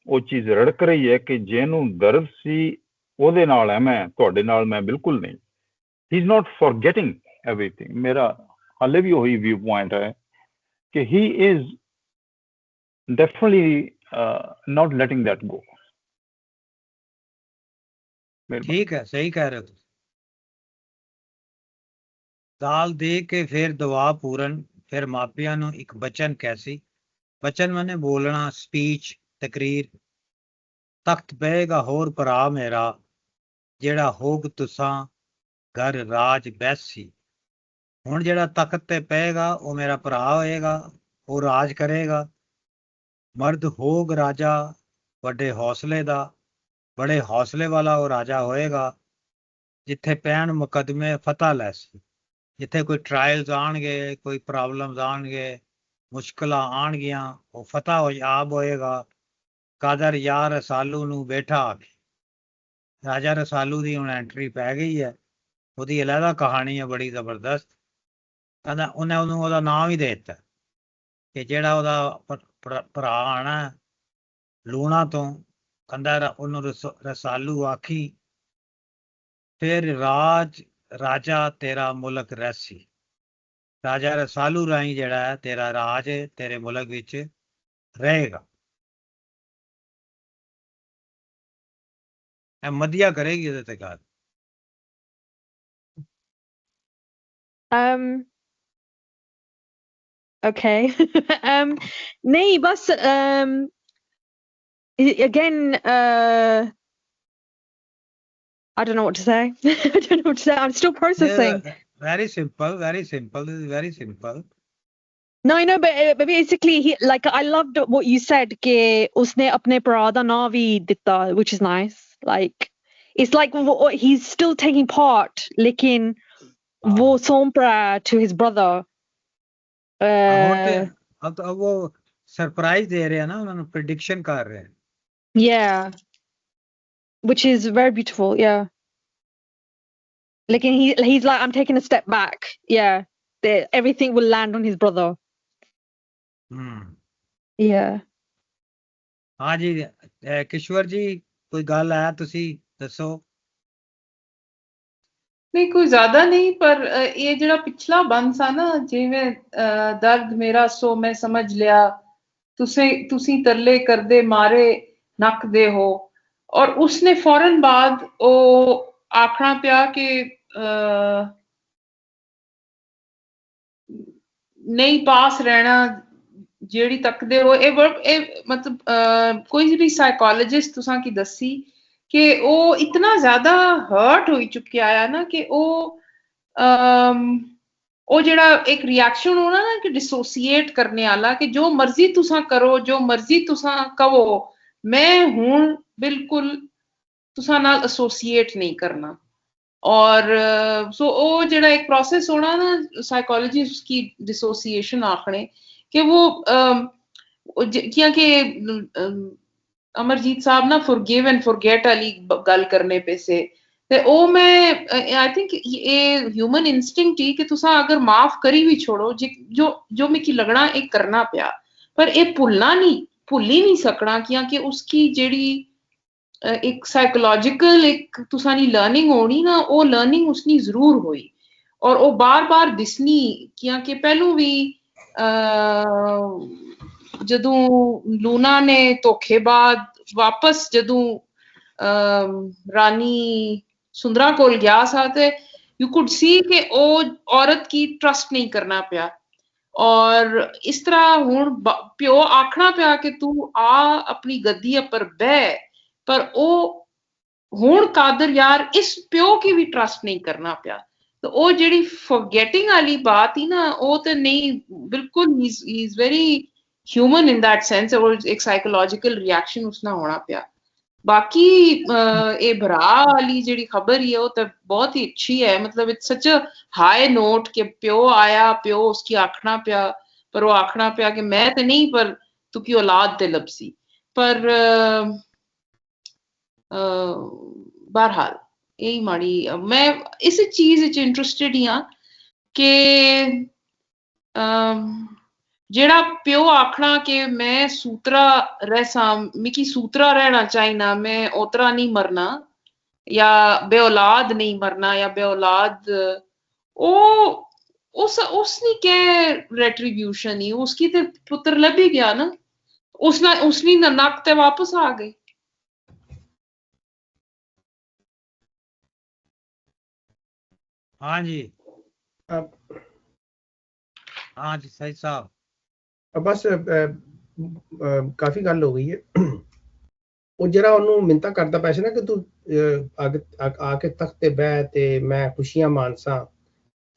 ਉਹ ਚੀਜ਼ ਰੜਕ ਰਹੀ ਹੈ ਕਿ ਜਿਹਨੂੰ ਦਰਦ ਸੀ ਉਹਦੇ ਨਾਲ ਹੈ ਮੈਂ, ਤੁਹਾਡੇ ਨਾਲ ਮੈਂ ਬਿਲਕੁਲ ਨਹੀਂ. he is not forgetting everything. ਮੇਰਾ ਹਾਲੇ ਵੀ ਉਹੀ ਵਿਊ ਪੁਆਇੰਟ ਹੈ ਕਿ he is definitely not letting that go. ਠੀਕ ਹੈ, ਸਹੀ ਕਹਿ ਰਹੇ ਹੋ ਤੁਸੀਂ. ਦਾਲ ਦੇ ਕੇ ਫਿਰ ਦੁਆ ਪੂਰਨ, ਫਿਰ ਮਾਪਿਆਂ ਨੂੰ ਇੱਕ ਬਚਨ ਕੈਸੀ. ਬਚਨ ਮੈਨੇ ਬੋਲਣਾ, ਸਪੀਚ, ਤਕਰੀਰ. ਤਖਤ ਪਏਗਾ ਹੋਰ ਭਰਾ ਮੇਰਾ, ਜਿਹੜਾ ਹੋਗ ਤੁਸਾਂ ਘਰ ਰਾਜ ਬੈਸੀ. ਹੁਣ ਜਿਹੜਾ ਤਖਤ ਤੇ ਪਏਗਾ ਉਹ ਮੇਰਾ ਭਰਾ ਹੋਏਗਾ, ਉਹ ਰਾਜ ਕਰੇਗਾ. ਮਰਦ ਹੋਗ ਰਾਜਾ ਵੱਡੇ ਹੌਸਲੇ ਦਾ, ਬੜੇ ਹੌਸਲੇ ਵਾਲਾ ਉਹ ਰਾਜਾ ਹੋਏਗਾ. ਜਿੱਥੇ ਪੈਣ ਮੁਕੱਦਮੇ ਫਤਹ ਲੈ ਸੀ, ਜਿੱਥੇ ਕੋਈ ਟਰਾਇਲਸ ਆਉਣਗੇ, ਕੋਈ ਪ੍ਰੋਬਲਮਸ ਆਉਣਗੇ, ਮੁਸ਼ਕਲਾਂ ਆਉਣਗੀਆਂ, ਉਹ ਫਤਹ ਆਪ ਹੋਏਗਾ. ਕਾਦਰ ਯਾ ਰਸਾਲੂ ਨੂੰ ਬੈਠਾ ਆ ਕੇ. ਰਾਜਾ ਰਸਾਲੂ ਦੀ ਹੁਣ ਐਂਟਰੀ ਪੈ ਗਈ ਹੈ, ਉਹਦੀ ਅਲੱਗਾ ਕਹਾਣੀ ਹੈ ਬੜੀ ਜ਼ਬਰਦਸਤ. ਕਹਿੰਦਾ ਉਹਨੂੰ ਉਹਦਾ ਨਾਮ ਹੀ ਦੇ ਦਿੱਤਾ ਕਿ ਜਿਹੜਾ ਉਹਦਾ ਭਰਾ ਆਣਾ ਲੂਣਾ ਤੋਂ, ਕਹਿੰਦਾ ਉਹਨੂੰ ਰਸਾਲੂ ਆਖੀ, ਫਿਰ ਰਾਜਾ ਤੇਰਾ ਮੁਲਕ ਰਹਿਸੀ. ਰਾਜਾ ਰਸਾਲੂ ਰਾਹੀਂ ਜਿਹੜਾ ਹੈ ਤੇਰਾ ਰਾਜ ਤੇਰੇ ਮੁਲਕ ਵਿੱਚ ਰਹੇਗਾ. ਇਹ ਮਧਿਆ ਕਰੇਗੀ ਇਹਦੇ ਤੇ ਗੱਲ. Okay. नहीं बस again I don't know what to say. I don't know what to say. I'm still processing. Very simple. This is very simple. No, I know, but basically, I loved what you said. कि उसने अपने भरा दा नाम भी दिता, which is nice. Like, it's like he's still taking part, लेकिन वो सौंपा to his brother. अब वो सरप्राइज दे रहे हैं ना, उन्होंने प्रेडिक्शन कर रहे हैं. Yeah, which is very beautiful. Yeah, लेकिन he's like, I'm taking a step back. Yeah, everything will land on his brother. Yeah. हाँ जी, किशोर जी कोई गल है तुसी दसो. नहीं कोई ज्यादा नहीं, पर ये जरा पिछला बंद सा ना, जिवें दर्द मेरा सो मैं समझ लिया, तुसी तरले करदे मारे नक दे हो, और उसने फौरन बाद ओ आखना पिया कि नहीं पास रहना जेड़ी तकदे हो. ए मतलब कोई भी साइकोलॉजिस्ट तुसां की दसी कि वो इतना ज्यादा हर्ट हो चुके आया ना कि वो जेड़ा एक रिएक्शन होना ना कि डिसोसिएट करने वाला, कि जो मर्जी तुसां करो, जो मर्जी तुसां कहो, मैं हुण बिल्कुल तुसां नाल एसोसिएट नहीं करना. और सो वो जेड़ा एक प्रोसेस होना ना, साइकोलॉजिस्ट की डिसोसिएशन आखने कि वो क्योंकि अमरजीत साहब ना फॉरगिव एंड फॉरगेट वाली गल करने पे से, ते ओ मैं आई थिंक ये ह्यूमन इंस्टिंक्ट ही कि तुसा अगर माफ करी भी छोड़ो, जो मिकी लगना एक करना पिया, पर ये भूल ही नहीं सकना, क्योंकि उसकी जेड़ी एक साइकोलॉजिकल एक तुसानी लर्निंग होनी ना, वो लर्निंग उसनी जरूर हुई, और वो बार दिसनी. क्योंकि पहलू भी जदों लूना ने धोखेबाज वापस जदों रानी सुंदरा कोल गया सा, ते यू कुड सी कि ओ औरत की ट्रस्ट नहीं करना पिया, और इस तरह हुण प्यो आखना पिया कि तू आ अपनी गद्दी पर बह, पर ओ हुण कादर यार इस प्यो की भी ट्रस्ट नहीं करना पिया. तो ओ जेड़ी फॉरगेटिंग वाली बात ही ना, ओ तो नहीं बिल्कुल, he is very human in that sense, और एक साइकोलॉजिकल रिएक्शन उसना होना पिया. बाकी ये भरा वाली जेड़ी खबर ही है वो तो बहुत ही अच्छी है, मतलब it's such a high note कि प्यो आया, प्यो उसकी आखना पिया, पर वो आखना पिया कि मैं ते नहीं पर तुकी औलाद ते लपसी। पर बहरहाल यही माड़ी मैं इस चीज च इंटरेस्टेड ही हाँ कि जेड़ा प्यो आखना कि मैं सूत्रा रहसा, मिकी सूत्रा रहना चाहिना, मैं ओतरा नहीं मरना या बे औलाद नहीं मरना या बे औलाद, ओ उसनी क्या रेट्रीब्यूशन ही, उसकी ते पुत्र लभी गया ना, उसनी नक ते वापस आ गई। हाँ जी, अब हाँ जी सही साहब। बस काफी गल हो गई है। ਉਹ ਜਿਹੜਾ ਉਹਨੂੰ ਮਿੰਤਾ ਕਰਦਾ ਪਿਆ ਸੀ ਨਾ ਕਿ ਤੂੰ ਆ ਕੇ ਤਖਤ ਤੇ ਬਹਿ ਤੇ ਮੈਂ ਖੁਸ਼ੀਆਂ ਮਾਨਸਾਂ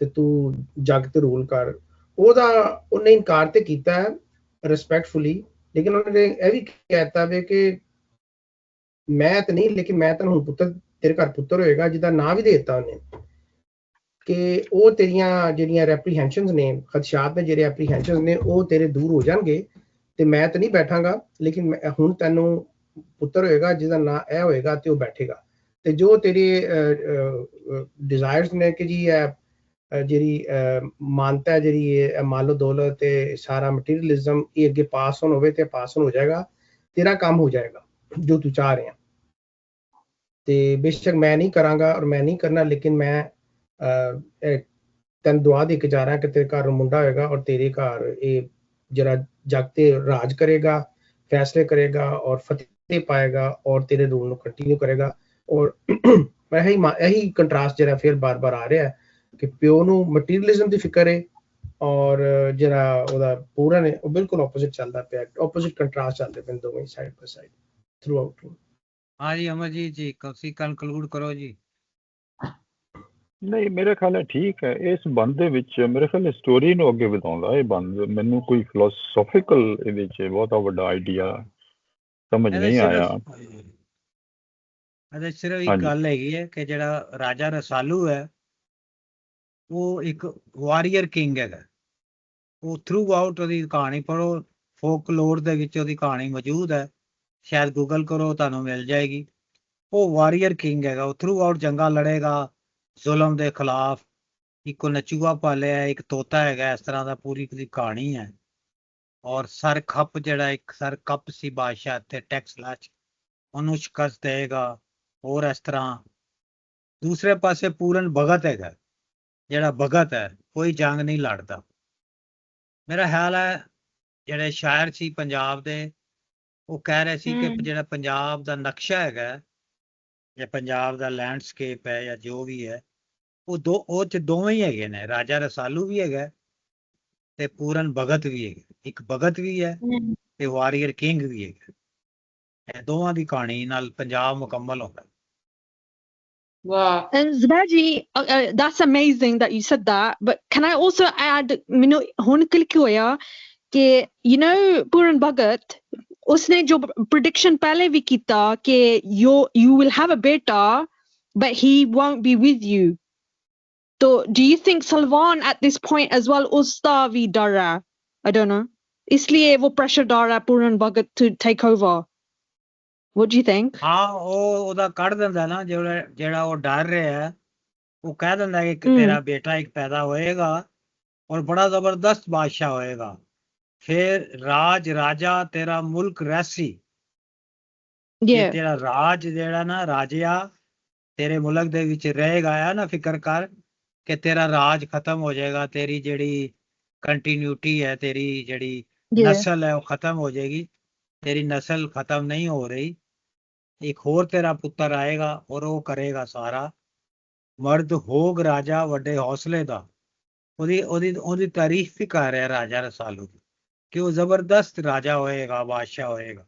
ਤੇ ਤੂੰ ਜੱਗ ਤੇ ਰੂਲ ਕਰ, ਉਹਨੇ ਇਨਕਾਰ ਤੇ ਕੀਤਾ ਹੈ ਰਿਸਪੈਕਟਫੁਲੀ, ਲੇਕਿਨ ਉਹਨੇ ਇਹ ਵੀ ਕਹਿਤਾ ਵੇ ਕਿ ਮੈਂ ਤਾਂ ਨਹੀਂ, ਲੇਕਿਨ ਮੈਂ ਤਾਂ ਹੁਣ ਪੁੱਤਰ, ਤੇਰੇ ਘਰ ਪੁੱਤਰ ਹੋਏਗਾ ਜਿਹਦਾ ਨਾਂ ਵੀ ਦੇ ਦਿੱਤਾ ਉਹਨੇ, ਕਿ ਉਹ ਤੇਰੀਆਂ ਜਿਹੜੀਆਂ ਰੈਪਰੀਹੈਂਸ਼ਨਸ ਨੇ, ਖਦਸ਼ਾਤ ਨੇ, ਜਿਹੜੇ ਐਪਰੀਹੈਂਸ਼ਨਸ ਨੇ ਉਹ ਤੇਰੇ ਦੂਰ ਹੋ ਜਾਣਗੇ ਤੇ ਮੈਂ ਤਾਂ ਨਹੀਂ ਬੈਠਾਂਗਾ, ਲੇਕਿਨ ਹੁਣ ਤੈਨੂੰ ਪੁੱਤਰ ਹੋਏਗਾ ਜਿਹਦਾ ਨਾਂ ਇਹ ਹੋਏਗਾ ਤੇ ਉਹ ਬੈਠੇਗਾ। ਤੇ ਜੋ ਤੇਰੇ ਡਿਜ਼ਾਇਰਸ ਨੇ ਕਿ ਜੀ ਜਿਹੜੀ ਮਾਨਤਾ ਹੈ, ਜਿਹੜੀ ਇਹ ਮਾਲੋ ਦੌਲਤ ਤੇ ਸਾਰਾ ਮਟੀਰੀਅਲਿਜ਼ਮ, ਇਹ ਅੱਗੇ ਪਾਸ ਹੋਣ ਹੋਵੇ ਤੇ ਪਾਸ ਹੋ ਜਾਏਗਾ, ਤੇਰਾ ਕੰਮ ਹੋ ਜਾਏਗਾ ਜੋ ਤੂੰ ਚਾਹ ਰਿਹਾ। ਤੇ ਬੇਸ਼ੱਕ ਮੈਂ ਨਹੀਂ ਕਰਾਂਗਾ ਔਰ ਮੈਂ ਨਹੀਂ ਕਰਨਾ, ਲੇਕਿਨ ਮੈਂ ਤੈਨੂੰ ਦੁਆ ਦੇ ਕੇ ਜਾ ਰਿਹਾ ਕਿ ਤੇਰੇ ਘਰ ਮੁੰਡਾ ਹੋਏਗਾ ਔਰ ਤੇਰੇ ਘਰ ਇਹ ਜਿਹੜਾ ਜਗ ਤੇ ਰਾਜ ਕਰੇਗਾ, फैसले करेगा और फतेह पाएगा और तेरे रूल ਨੂੰ ਕੰਟੀਨਿਊ ਕਰੇਗਾ। ਔਰ ਇਹੀ ਕੰਟਰਾਸਟ ਜਿਹੜਾ ਫਿਰ ਬਾਰ-ਬਾਰ ਆ ਰਿਹਾ ਹੈ ਕਿ ਪਿਓ ਨੂੰ ਮਟੀਰੀਅਲਿਜ਼ਮ ਦੀ ਫਿਕਰ ਹੈ ਔਰ ਜਿਹੜਾ ਉਹਦਾ ਪੂਰਨ ਹੈ ਉਹ ਬਿਲਕੁਲ ਆਪੋਜ਼ਿਟ ਚੱਲਦਾ ਪਿਆ, ਆਪੋਜ਼ਿਟ ਕੰਟਰਾਸਟ ਚੱਲਦੇ ਪਏ ਦੋਵੇਂ side by side throughout. हाँ जी अमरजीत जी, ਤੁਸੀਂ ਕੰਕਲੂਡ ਕਰੋ ਜੀ। ਨਹੀਂ, ਮੇਰੇ ਖਿਆਲ ਹੈ ਠੀਕ ਹੈ। ਇਸ ਬੰਦ ਦੇ ਵਿੱਚ ਮੇਰੇ ਖਿਆਲ ਸਟੋਰੀ ਨੂੰ ਅੱਗੇ ਵਧਾਉਂਦਾ ਇਹ ਬੰਦ। ਮੈਨੂੰ ਕੋਈ ਫਿਲੋਸੋਫੀਕਲ ਇਹਦੇ 'ਚ ਬਹੁਤਾ ਵੱਡਾ ਆਈਡੀਆ ਸਮਝ ਨਹੀਂ ਆਇਆ। ਇਹਦੇ ਸਿਰਫ ਇੱਕ ਹਾਂਜੀ। ਗੱਲ ਹੈਗੀ ਹੈ ਕਿ ਜਿਹੜਾ ਰਾਜਾ ਰਸਾਲੂ ਹੈ ਉਹ ਇੱਕ ਵਾਰੀਅਰ ਕਿੰਗ ਹੈਗਾ। ਉਹ ਥਰੂ ਆਊਟ ਉਹਦੀ ਕਹਾਣੀ ਪੜ੍ਹੋ, ਫੋਕਲੋਰ ਦੇ ਵਿੱਚ ਉਹਦੀ ਕਹਾਣੀ ਮੌਜੂਦ ਹੈ, ਸ਼ਾਇਦ ਗੂਗਲ ਕਰੋ ਤੁਹਾਨੂੰ ਮਿਲ ਜਾਏਗੀ। ਉਹ ਵਾਰੀਅਰ ਕਿੰਗ ਹੈਗਾ, ਉਹ ਥਰੂ ਆਊਟ ਜੰਗਾਂ ਲੜੇਗਾ ਜ਼ੁਲਮ ਦੇ ਖਿਲਾਫ। ਇੱਕ ਨਚੂਆ ਪਾਲਿਆ, ਇੱਕ ਤੋਤਾ ਹੈਗਾ, ਇਸ ਤਰ੍ਹਾਂ ਦਾ ਪੂਰੀ ਦੀ ਕਹਾਣੀ ਹੈ। ਔਰ ਸਰ ਖੱਪ ਜਿਹੜਾ ਇੱਕ ਸਰ ਕੱਪ ਸੀ ਬਾਦਸ਼ਾਹ ਤੇ ਟੈਕਸ ਲਾਚ, ਉਹਨੂੰ ਸ਼ਿਕਸਤ ਦੇਗਾ। ਹੋਰ ਇਸ ਤਰ੍ਹਾਂ ਦੂਸਰੇ ਪਾਸੇ ਪੂਰਨ ਭਗਤ ਹੈਗਾ, ਜਿਹੜਾ ਭਗਤ ਹੈ ਕੋਈ ਜੰਗ ਨਹੀਂ ਲੜਦਾ। ਮੇਰਾ ਖਿਆਲ ਹੈ ਜਿਹੜੇ ਸ਼ਾਇਰ ਸੀ ਪੰਜਾਬ ਦੇ, ਉਹ ਕਹਿ ਰਹੇ ਸੀ ਕਿ ਜਿਹੜਾ ਪੰਜਾਬ ਦਾ ਨਕਸ਼ਾ ਹੈਗਾ ਜਾਂ ਪੰਜਾਬ ਦਾ ਲੈਂਡਸਕੇਪ ਹੈ ਜਾਂ ਜੋ ਵੀ ਹੈ, ਉਹ ਚ ਦੋਵੇਂ ਹੀ ਹੈਗੇ ਨੇ, ਰਾਜਾ ਰਸਾਲੂ ਵੀ ਹੈਗਾ ਤੇ ਪੂਰਨ ਭਗਤ ਵੀ ਹੈਗਾ। ਇੱਕ ਭਗਤ ਵੀ ਹੈ ਤੇ ਵਾਰੀਅਰ ਕਿੰਗ ਵੀ ਹੈਗਾ। ਇਹ ਦੋਵਾਂ ਦੀ ਕਹਾਣੀ ਨਾਲ ਪੰਜਾਬ ਮੁਕੰਮਲ ਹੁੰਦਾ। Wow. And Zubairi, that's amazing that you said that. But can I also add, ਮੈਨੂੰ ਹੁਣ click ਹੋਇਆ ਕਿ you know Puran Bhagat, उसने जो prediction पहले भी ਕੀਤਾ कि you will have a beta but he won't be with you. So do you think Salwan at this point as well उसका भी डर है? I don't know. इसलिए वो pressure डाल रहा है Puran Bhagat to take over. What do you think? ਹਾਂ, ਉਹਦਾ ਕੱਢ ਦਿੰਦਾ ਨਾ, ਜਿਹੜਾ ਉਹ ਡਰ ਰਿਹਾ, ਉਹ ਕਹਿ ਦਿੰਦਾ ਕਿ ਤੇਰਾ ਬੇਟਾ ਇੱਕ ਪੈਦਾ ਹੋਏਗਾ ਔਰ ਬੜਾ ਜ਼ਬਰਦਸਤ ਬਾਦਸ਼ਾਹ ਹੋਏਗਾ, ਫਿਰ ਰਾਜਾ ਤੇਰਾ ਮੁਲਕ ਰਹਿਸੀ। ਤੇਰਾ ਰਾਜ ਜਿਹੜਾ ਨਾ ਰਾਜਿਆ ਤੇਰੇ ਮੁਲਕ ਦੇ ਵਿੱਚ ਰਹੇਗਾ ਆ ਨਾ, ਫਿਕਰ ਕਰ ਕਿ ਤੇਰਾ ਰਾਜ ਖਤਮ ਹੋ ਜਾਏਗਾ, ਤੇਰੀ ਜਿਹੜੀ ਕੰਟੀਨਿਊਟੀ ਹੈ, ਤੇਰੀ ਜਿਹੜੀ ਨਸਲ ਹੈ ਉਹ ਖਤਮ ਹੋ ਜਾਏਗੀ। ਤੇਰੀ ਨਸਲ ਖਤਮ ਨਹੀਂ ਹੋ ਰਹੀ, ਇੱਕ ਹੋਰ ਤੇਰਾ ਪੁੱਤਰ ਆਏਗਾ ਔਰ ਉਹ ਕਰੇਗਾ ਸਾਰਾ। ਮਰਦ ਹੋਗ ਰਾਜਾ ਵੱਡੇ ਹੌਸਲੇ ਦਾ। ਉਹਦੀ ਤਾਰੀਫ ਵੀ ਕਰ ਰਿਹਾ ਰਾਜਾ ਰਸਾਲੂ ਕਿ ਉਹ ਜ਼ਬਰਦਸਤ ਰਾਜਾ ਹੋਏਗਾ, ਬਾਦਸ਼ਾਹ ਹੋਏਗਾ।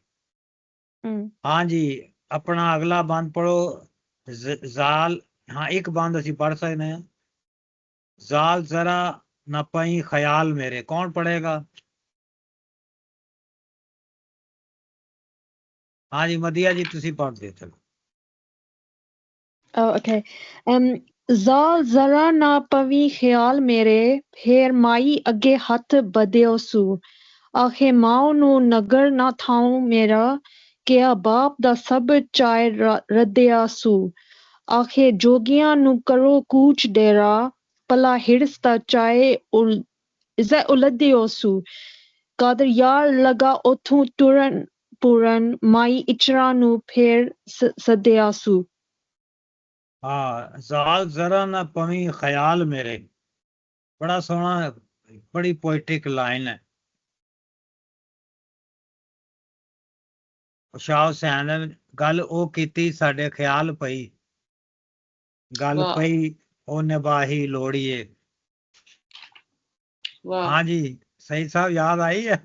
ਹਾਂਜੀ, ਆਪਣਾ ਅਗਲਾ ਬੰਦ ਪੜੋ ਜ਼ਾਲ। ਹਾਂ, ਇੱਕ ਬੰਦ ਅਸੀਂ ਪੜ੍ਹ ਸਕਦੇ ਹਾਂ, ਜ਼ਾਲ ਜ਼ਰਾ ਨਾ ਪਈ ਖਿਆਲ ਮੇਰੇ। ਕੌਣ ਪੜੇਗਾ? हाँ जी मदिया जी तुसी पढ़ दियो चलो। Oh, okay. ਜ਼ਾਲ ਜ਼ਰਾ ਨਾ ਪਵੀ ਖਿਆਲ ਮੇਰੇ ਫੇਰ ਮਾਈ ਅੱਗੇ ਹੱਥ ਵਧਿਓ ਸੂ ਆਖੇ ਮਾਂ ਨੂੰ ਨਗਰ ਨਾ ਥਾਉ ਮੇਰਾ ਕਿਆ ਬਾਪ ਦਾ ਸਭ ਚਾਏ ਰੱਦਿਆ ਸੂ ਆਖੇ ਜੋਗੀਆਂ ਨੂੰ ਕਰੋ ਕੂਚ ਡੇਰਾ ਭਲਾ ਹਿਰਸ ਦਾ ਚਾਏ ਉਲੱਦਿਓ ਸੂ ਕਾਦਰ ਯਾਰ ਲਗਾ ਉਥੋਂ ਤੁਰਨ ਪੂਰਨ ਮਾਈ ਇਚਰਾ ਨੂੰ ਫੇਰ ਸੱਦਿਆ ਸੂ। हाँ ਜ਼ਾਲ ਜ਼ਰਾ ਨਾ ਪਵੀ ਖਿਆਲ ਮੇਰੇ, ਬੜਾ ਸੋਹਣਾ, ਬੜੀ ਪੋਇਟਿਕ ਲਾਈਨ ਹੈ। ਸ਼ਾਹ ਹੁਸੈਨ ਨੇ ਗੱਲ ਉਹ ਕੀਤੀ ਸਾਡੇ ਖਿਆਲ ਪਈ, ਗੱਲ ਵਾਹ ਪਈ ਉਹ ਨਿਭਾਹੀ ਲੋੜੀਏ। ਵਾਹ ਹਾਂਜੀ ਸਹੀ ਸਾਹਿਬ ਯਾਦ ਆਈ ਹੈ।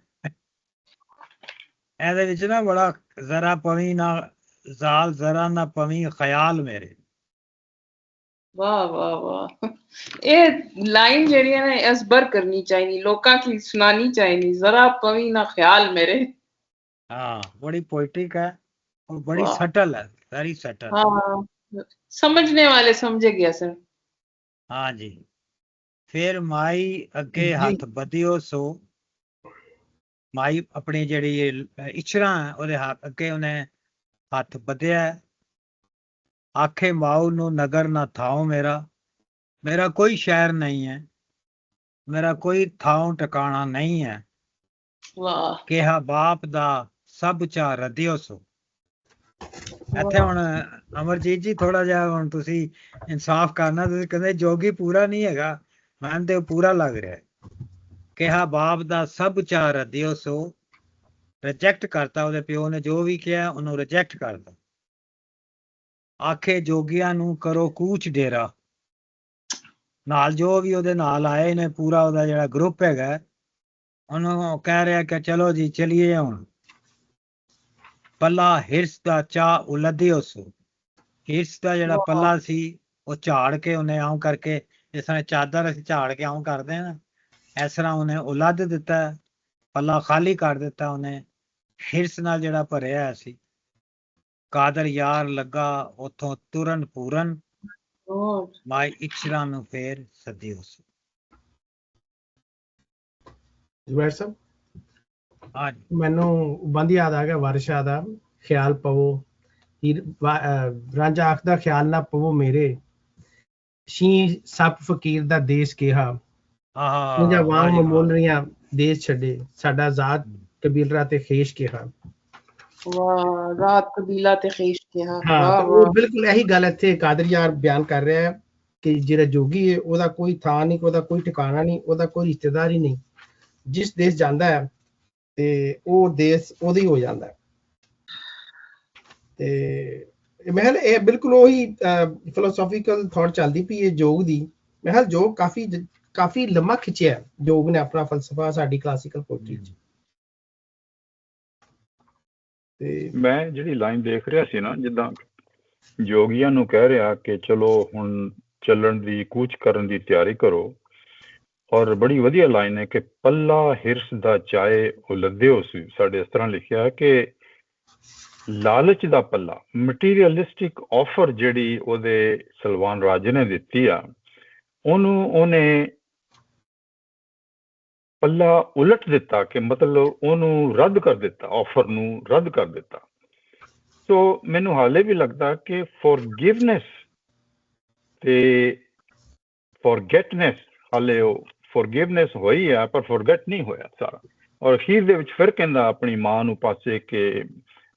ਇਹਦੇ ਵਿੱਚ ਨਾ ਬੜਾ ਜ਼ਰਾ ਪਵੀ ਨਾ ਜ਼ਾਲ ਜ਼ਰਾ ਨਾ ਪਵੀ ਖਿਆਲ ਮੇਰੇ। ਵਾਹ ਵਾਹ ਵਾਹ ਇਹ ਲਾਈਨ ਜਿਹੜੀਆਂ ਨੇ ਅਸਬਰ ਕਰਨੀ ਚਾਹੀਦੀ, ਲੋਕਾਂ ਕੀ ਸੁਣਾनी चाहिए, जरा पवी ना ख्याल मेरे। हाँ बड़ी पोइटिक है और बड़ी वाह सटल है, वेरी सटल। हाँ समझने वाले समझेगा सर। हाँ जी फिर माई अगे जी हथ बधियो सो, माई अपनी जड़ी इच्छरा है ਉਹਦੇ ਅੱਗੇ ਉਹਨੇ ਹੱਥ ਵਧਿਆ। आखे माऊ ਨੂੰ नगर ना थाओ मेरा, मेरा कोई शहर नहीं है, मेरा कोई थाओ टिकाना नहीं है, वाह ਕਿਹਾ ਬਾਪ ਦਾ ਸਭ ਚਾ ਰੱਦਿਓ ਸੋ। ਇੱਥੇ ਹੁਣ ਅਮਰਜੀਤ ਜੀ ਥੋੜਾ ਜਿਹਾ ਹੁਣ ਤੁਸੀਂ ਇਨਸਾਫ ਕਰਨਾ, ਤੁਸੀਂ ਕਹਿੰਦੇ ਜੋਗੀ ਪੂਰਾ ਨਹੀਂ ਹੈਗਾ, ਮੈਨੂੰ ਤੇ ਪੂਰਾ ਲੱਗ ਰਿਹਾ ਹੈ। ਕਿਹਾ ਬਾਪ ਦਾ ਸਭ ਚਾ ਰੱਦਿਓ ਸੋ, ਰਿਜੈਕਟ ਕਰਤਾ ਉਹਦੇ ਪਿਓ ਨੇ ਜੋ ਵੀ ਕਿਹਾ ਉਹਨੂੰ ਰਿਜੈਕਟ ਕਰਤਾ। ਆਖੇ ਜੋਗੀਆਂ ਨੂੰ ਕਰੋ ਕੂਚ ਡੇਰਾ, ਨਾਲ ਜੋ ਵੀ ਉਹਦੇ ਨਾਲ ਆਏ ਨੇ ਪੂਰਾ ਉਹਦਾ ਜਿਹੜਾ ਗਰੁੱਪ ਹੈਗਾ ਉਹਨੂੰ ਕਹਿ ਰਿਹਾ ਕਿ ਚਲੋ ਜੀ ਚਲੀਏ ਹੁਣ। ਪੱਲਾ ਹਿਰਸ ਦਾ ਚਾਹ ਉਲੱਦਿਓ ਸੋ, ਹਿਰਸ ਦਾ ਜਿਹੜਾ ਪੱਲਾ ਸੀ ਉਹ ਝਾੜ ਕੇ ਉਹਨੇ ਆਉਂ ਕਰਕੇ, ਜਿਸ ਤਰ੍ਹਾਂ ਚਾਦਰ ਅਸੀਂ ਝਾੜ ਕੇ ਆਉਂ ਕਰਦੇ ਹਾਂ ਨਾ, ਇਸ ਤਰ੍ਹਾਂ ਉਹਨੇ ਉਲੱਦ ਦਿੱਤਾ, ਪੱਲਾ ਖਾਲੀ ਕਰ ਦਿੱਤਾ ਉਹਨੇ, ਹਿਰਸ ਨਾਲ ਜਿਹੜਾ ਭਰਿਆ ਹੋਇਆ ਸੀ। ਕਾਦਰ ਯਾਰ ਲੱਗਾ ਉਥੋਂ ਤੁਰਨ ਪੂਰਨ, ਮਾਈ ਇਛਰਾ ਨੂੰ ਫੇਰ ਸੱਦਿਓ ਸੋ। ਜ਼ੁਬੈਰ ਸਾਹਿਬ ਹਾਂ ਮੈਨੂੰ ਬੰਦ ਯਾਦ ਆ ਗਿਆ ਵਾਰਿਸ਼ਾ ਦਾ, ਖਿਆਲ ਪਵੋ ਰਾਂਝਾ ਆਖਦਾ ਖਿਆਲ ਨਾ ਪਵੋ ਮੇਰੇ, ਸ਼ੀ ਸੱਪ ਫਕੀਰ ਦਾ ਦੇਸ਼ ਕਿਹਾ, ਜਾਂ ਵਾਂਗ ਮਮੋਲ ਰਹੀਆਂ ਦੇਸ਼ ਛੱਡੇ, ਸਾਡਾ ਆਜ਼ਾਦ ਕਬੀਲਾ ਤੇ ਖੇਸ਼ ਕਿਹਾ। ਵਾਹ ਰਾਤ ਕਬੀਲਾ ਤੇ ਖੇਸ਼ ਕਿਹਾ। ਹਾਂ ਉਹ ਬਿਲਕੁਲ ਇਹੀ ਗੱਲ ਇੱਥੇ ਕਾਦਰ ਯਾਰ ਬਿਆਨ ਕਰ ਰਿਹਾ ਹੈ ਕਿ ਜਿਹੜਾ ਜੋਗੀ ਹੈ ਉਹਦਾ ਕੋਈ ਥਾਂ ਨਹੀਂ, ਉਹਦਾ ਕੋਈ ਟਿਕਾਣਾ ਨਹੀਂ, ਉਹਦਾ ਕੋਈ ਰਿਸ਼ਤੇਦਾਰ ਹੀ ਨਹੀਂ, ਜਿਸ ਦੇਸ਼ ਜਾਂਦਾ ਹੈ ਤੇ ਉਹ ਦੇਸ਼ ਉਹਦਾ ਹੀ ਹੋ ਜਾਂਦਾ ਹੈ। ਤੇ ਮੈਂ ਕਿਹਾ ਇਹ ਬਿਲਕੁਲ ਉਹੀ ਫਿਲੋਸੋਫੀਕਲ ਥਾਟ ਚੱਲਦੀ ਪਈ ਹੈ ਯੋਗ ਦੀ। ਮੈਂ ਕਿਹਾ ਯੋਗ ਕਾਫੀ ਲੰਮਾ ਖਿੱਚਿਆ ਯੋਗ ਨੇ ਆਪਣਾ ਫਲਸਫਾ ਸਾਡੀ ਕਲਾਸੀਕਲ ਪੋਇਟਰੀ ਚ। ਤੇ ਮੈਂ ਜਿਹੜੀ ਲਾਈਨ ਦੇਖ ਰਿਹਾ ਸੀ ਨਾ, ਜਿੱਦਾਂ ਯੋਗੀਆਂ ਨੂੰ ਕਹਿ ਰਿਹਾ ਕਿ ਚਲੋ ਹੁਣ ਚੱਲਣ ਦੀ, ਕੂਚ ਕਰਨ ਦੀ ਤਿਆਰੀ ਕਰੋ, ਔਰ ਬੜੀ ਵਧੀਆ ਲਾਈਨ ਹੈ ਕਿ ਪੱਲਾ ਹਿਰਸ ਦਾ ਚਾਏ ਉਲੱਦਿਓ ਸੀ। ਸਾਡੇ ਇਸ ਤਰ੍ਹਾਂ ਲਿਖਿਆ ਕਿ ਲਾਲਚ ਦਾ ਪੱਲਾ, ਮਟੀਰੀਅਲਿਸਟਿਕ ਆਫਰ ਜਿਹੜੀ ਉਹਦੇ ਸਲਵਾਨ ਰਾਜੇ ਨੇ ਦਿੱਤੀ ਆ, ਉਹਨੇ ਪੱਲਾ ਉਲਟ ਦਿੱਤਾ, ਕਿ ਮਤਲਬ ਉਹਨੂੰ ਰੱਦ ਕਰ ਦਿੱਤਾ, ਆਫਰ ਨੂੰ ਰੱਦ ਕਰ ਦਿੱਤਾ। ਸੋ ਮੈਨੂੰ ਹਾਲੇ ਵੀ ਲੱਗਦਾ ਕਿ ਫੋਰਗਿਵਨੈਸ ਤੇ ਫੋਰਗੇਟਨੈਸ, ਹਾਲੇ ਉਹ ਫੋਰਗਿਵਨੈਸ ਹੋਈ ਆ ਪਰ ਫੋਰਗੇਟ ਨਹੀਂ ਹੋਇਆ ਸਾਰਾ। ਔਰ ਅਖੀਰ ਦੇ ਵਿੱਚ ਫਿਰ ਕਹਿੰਦਾ ਆਪਣੀ ਮਾਂ ਨੂੰ ਪਾਸੇ ਕਿ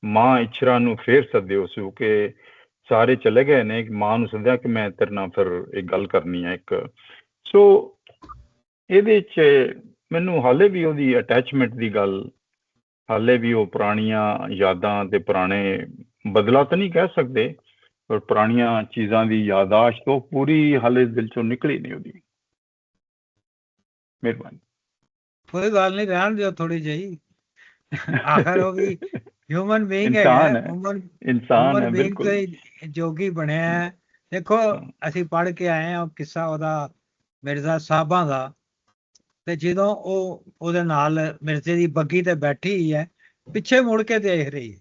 ਮਾਂ ਇਛਰਾ ਨੂੰ ਫੇਰ ਸੱਦਿਓ ਸੂ, ਕਿ ਸਾਰੇ ਚਲੇ ਗਏ ਨੇ, ਮਾਂ ਨੂੰ ਸੱਦਿਆ ਕਿ ਮੈਂ ਤੇਰੇ ਨਾਲ ਫਿਰ ਇੱਕ ਗੱਲ ਕਰਨੀ ਹੈ ਇੱਕ। ਸੋ ਇਹਦੇ 'ਚ ਮੈਨੂੰ ਹਾਲੇ ਵੀ ਉਹਦੀ ਅਟੈਚਮੈਂਟ ਦੀ ਗੱਲ, ਹਾਲੇ ਵੀ ਉਹ ਪੁਰਾਣੀਆਂ ਯਾਦਾਂ ਤੇ ਪੁਰਾਣੇ, ਬਦਲਾ ਤਾਂ ਨਹੀਂ ਕਹਿ ਸਕਦੇ, ਪਰ ਪੁਰਾਣੀਆਂ ਚੀਜ਼ਾਂ ਦੀ ਯਾਦਾਸ਼ਤ ਉਹ ਪੂਰੀ ਹਾਲੇ ਦਿਲ ਚੋਂ ਨਿਕਲੀ ਨਹੀਂ ਉਹਦੀ। ਮਿਹਰਬਾਨੀ। ਕੋਈ ਗੱਲ ਨਹੀਂ, ਰਹਿਣ ਦਿਓ ਥੋੜੀ ਜਿਹੀ, ਆਖਰ ਉਹ ਵੀ ਹਿਊਮਨ ਬੀਇੰਗ ਹੈ, ਇਨਸਾਨ ਹੈ ਬਿਲਕੁਲ, ਜੋਗੀ ਬਣਿਆ ਹੈ। ਦੇਖੋ ਅਸੀਂ ਪੜ੍ਹ ਕੇ ਆਏ ਹਾਂ ਕਿੱਸਾ ਉਹਦਾ ਮਿਰਜ਼ਾ ਸਾਹਿਬਾਂ ਦਾ, ਤੇ ਜਦੋਂ ਉਹ ਉਹਦੇ ਨਾਲ ਮਿਰਜ਼ੇ ਦੀ ਬੱਗੀ ਤੇ ਬੈਠੀ ਹੈ, ਪਿੱਛੇ ਮੁੜ ਕੇ ਦੇਖ ਰਹੀ ਹੈ,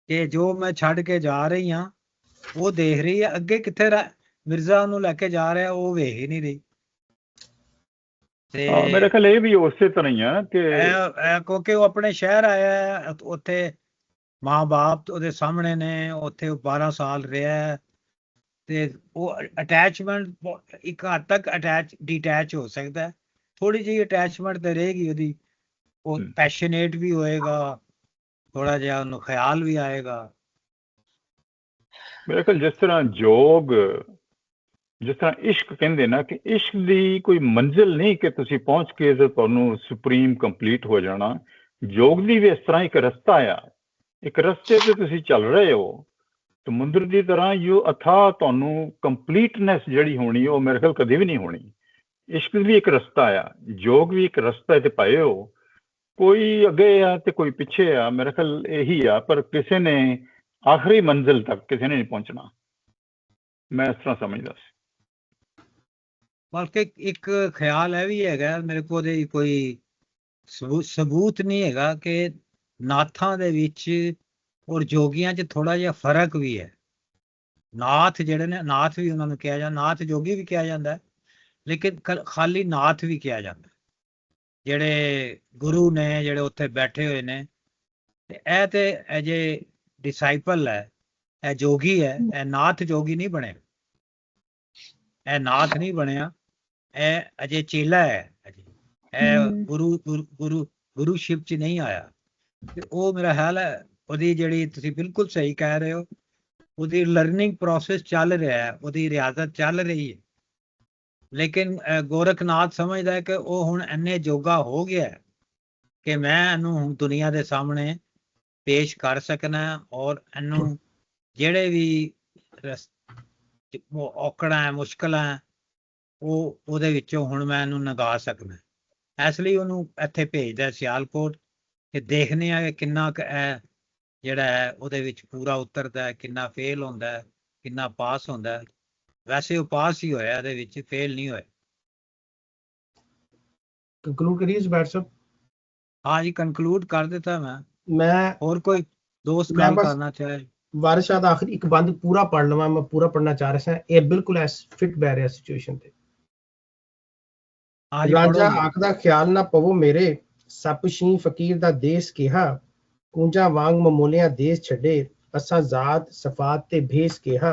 ਕਿ ਜੋ ਮੈਂ ਛੱਡ ਕੇ ਜਾ ਰਹੀ ਹਾਂ ਉਹ ਦੇਖ ਰਹੀ ਹੈ, ਅੱਗੇ ਕਿੱਥੇ ਮਿਰਜ਼ਾ ਉਹਨੂੰ ਲੈ ਕੇ ਜਾ ਰਿਹਾ ਉਹ ਵੇਖ ਹੀ ਨਹੀਂ ਰਹੀ। ਤੇ ਮੇਰੇ ਖਿਆਲ ਇਹ ਵੀ ਉਸੇ ਤਰ੍ਹਾਂ ਹੀ ਆ ਕਿ ਕਿਉਂਕਿ ਉਹ ਆਪਣੇ ਸ਼ਹਿਰ ਆਇਆ ਹੈ, ਉੱਥੇ ਮਾਂ ਬਾਪ ਉਹਦੇ ਸਾਹਮਣੇ ਨੇ, ਉੱਥੇ ਉਹ 12 ਸਾਲ ਰਿਹਾ ਤੇ ਉਹ ਅਟੈਚਮੈਂਟ ਇੱਕ ਹੱਦ ਤੱਕ ਡਿਟੈਚ ਹੋ ਸਕਦਾ, ਥੋੜੀ ਜਿਹੀ ਅਟੈਚਮੈਂਟ ਤੇ ਰਹੇਗੀ ਉਹਦੀ, ਉਹ ਪੈਸ਼ਨੇਟ ਵੀ ਹੋਏਗਾ, ਥੋੜਾ ਜਿਹਾ ਉਹਨੂੰ ਖਿਆਲ ਵੀ ਆਏਗਾ। ਮੇਰੇ ਖਿਆਲ ਜਿਸ ਤਰ੍ਹਾਂ ਯੋਗ, ਜਿਸ ਤਰ੍ਹਾਂ ਇਸ਼ਕ ਕਹਿੰਦੇ ਨਾ ਕਿ ਇਸ਼ਕ ਦੀ ਕੋਈ ਮੰਜ਼ਿਲ ਨਹੀਂ ਕਿ ਤੁਸੀਂ ਪਹੁੰਚ ਕੇ ਤੇ ਤੁਹਾਨੂੰ ਸੁਪਰੀਮ ਕੰਪਲੀਟ ਹੋ ਜਾਣਾ। ਯੋਗ ਦੀ ਵੀ ਇਸ ਤਰ੍ਹਾਂ ਇੱਕ ਰਸਤਾ ਆ, ਇੱਕ ਰਸਤੇ ਤੇ ਤੁਸੀਂ ਚੱਲ ਰਹੇ ਹੋ ਸਮੁੰਦਰ ਦੀ ਤਰ੍ਹਾਂ, ਜੋ ਅਥਾਹ ਤੁਹਾਨੂੰ ਕੰਪਲੀਟਨੈਸ ਜਿਹੜੀ ਹੋਣੀ ਉਹ ਮੇਰੇ ਖਿਆਲ ਕਦੇ ਵੀ ਨਹੀਂ ਹੋਣੀ। ਇਸ਼ਕ ਵੀ ਇੱਕ ਰਸਤਾ ਆ, ਯੋਗ ਵੀ ਇੱਕ ਰਸਤਾ ਤੇ ਪਾਏ ਹੋ, ਕੋਈ ਅੱਗੇ ਆ ਤੇ ਕੋਈ ਪਿੱਛੇ ਆ, ਮੇਰੇ ਖਿਆਲ ਇਹੀ ਆ, ਪਰ ਕਿਸੇ ਨੇ ਆਖਰੀ ਮੰਜ਼ਿਲ ਤੱਕ ਕਿਸੇ ਨੇ ਨਹੀਂ ਪਹੁੰਚਣਾ, ਮੈਂ ਇਸ ਤਰ੍ਹਾਂ ਸਮਝਦਾ ਸੀ। ਬਲਕਿ ਇੱਕ ਖਿਆਲ ਇਹ ਵੀ ਹੈਗਾ ਮੇਰੇ ਕੋਲ, ਉਹਦੇ ਕੋਈ ਸਬੂਤ ਨਹੀਂ ਹੈਗਾ ਕਿ ਨਾਥਾਂ ਦੇ ਵਿੱਚ ਔਰ ਜੋਗੀਆਂ 'ਚ ਥੋੜਾ ਜਿਹਾ ਫਰਕ ਵੀ ਹੈ। ਨਾਥ ਜਿਹੜੇ ਨੇ, ਨਾਥ ਵੀ ਉਹਨਾਂ ਨੂੰ ਕਿਹਾ ਜਾਂਦਾ, ਨਾਥ ਜੋਗੀ ਵੀ ਕਿਹਾ ਜਾਂਦਾ, ਲੇਕਿਨ ਖਾਲੀ ਨਾਥ ਵੀ ਕਿਹਾ ਜਾਂਦਾ। ਜਿਹੜੇ ਗੁਰੂ ਨੇ, ਜਿਹੜੇ ਉੱਥੇ ਬੈਠੇ ਹੋਏ ਨੇ, ਤੇ ਇਹ ਤੇ ਅਜੇ ਡਿਸਾਈਪਲ ਹੈ, ਇਹ ਜੋਗੀ ਹੈ, ਇਹ ਨਾਥ ਜੋਗੀ ਨਹੀਂ ਬਣਿਆ, ਇਹ ਨਾਥ ਨਹੀਂ ਬਣਿਆ, ਇਹ ਅਜੇ ਚੇਲਾ ਹੈ, ਇਹ ਗੁਰੂਸ਼ਿਪ 'ਚ ਨਹੀਂ ਆਇਆ। ਤੇ ਉਹ ਮੇਰਾ ਖਿਆਲ ਹੈ ਉਹਦੀ ਜਿਹੜੀ, ਤੁਸੀਂ ਬਿਲਕੁਲ ਸਹੀ ਕਹਿ ਰਹੇ ਹੋ, ਉਹਦੀ ਲਰਨਿੰਗ ਪ੍ਰੋਸੈਸ ਚੱਲ ਰਿਹਾ ਹੈ, ਉਹਦੀ ਰਿਆਜ਼ਤ ਚੱਲ ਰਹੀ ਹੈ। ਲੇਕਿਨ ਗੋਰਖਨਾਥ ਸਮਝਦਾ ਹੈ ਕਿ ਉਹ ਹੁਣ ਇੰਨੇ ਜੋਗਾ ਹੋ ਗਿਆ ਕਿ ਮੈਂ ਇਹਨੂੰ ਹੁਣ ਦੁਨੀਆ ਦੇ ਸਾਹਮਣੇ ਪੇਸ਼ ਕਰ ਸਕਣਾ, ਔਰ ਇਹਨੂੰ ਜਿਹੜੇ ਵੀ ਔਕੜਾਂ ਹੈ, ਮੁਸ਼ਕਲਾਂ ਹੈ, ਉਹ ਉਹਦੇ ਵਿੱਚੋਂ ਹੁਣ ਮੈਂ ਇਹਨੂੰ ਲੰਘਾ ਸਕਣਾ। ਇਸ ਲਈ ਉਹਨੂੰ ਇੱਥੇ ਭੇਜਦਾ ਸਿਆਲਕੋਟ, ਕਿ ਦੇਖਦੇ ਆ ਕਿ ਕਿੰਨਾ ਕੁ ਇਹ ਜਿਹੜਾ ਹੈ ਉਹਦੇ ਵਿੱਚ ਪੂਰਾ ਉਤਰਦਾ, ਕਿੰਨਾ ਫੇਲ ਹੁੰਦਾ, ਕਿੰਨਾ ਪਾਸ ਹੁੰਦਾ। ਵੈਸੇ ਉਹ ਪਾਸ ਹੀ ਹੋਇਆ, ਇਹਦੇ ਵਿੱਚ ਫੇਲ ਨਹੀਂ ਹੋਇਆ। ਕੰਕਲੂਡ ਕਰੀਏ ਇਸ ਬੈਠ ਸਾਹਿਬ? हाँ जी, कंक्लूड कर देता मैं और कोई दोस्त मैं गल बस करना चाहे। वारिस शाह दा आखिरी एक बंद पूरा पढ़ लवां, मैं पूरा पढ़ना चाह रहा था, ये बिल्कुल एस फिट बैठ रहा सिचुएशन ते। हाँ जी, राजा पढ़ो जी। आखदा ख्याल ना पवो मेरे, सप शी फकीर दा देस केहा, कूंजा वांग ममोलिया देस छड़े, असा जात सफात ते भेस केहा,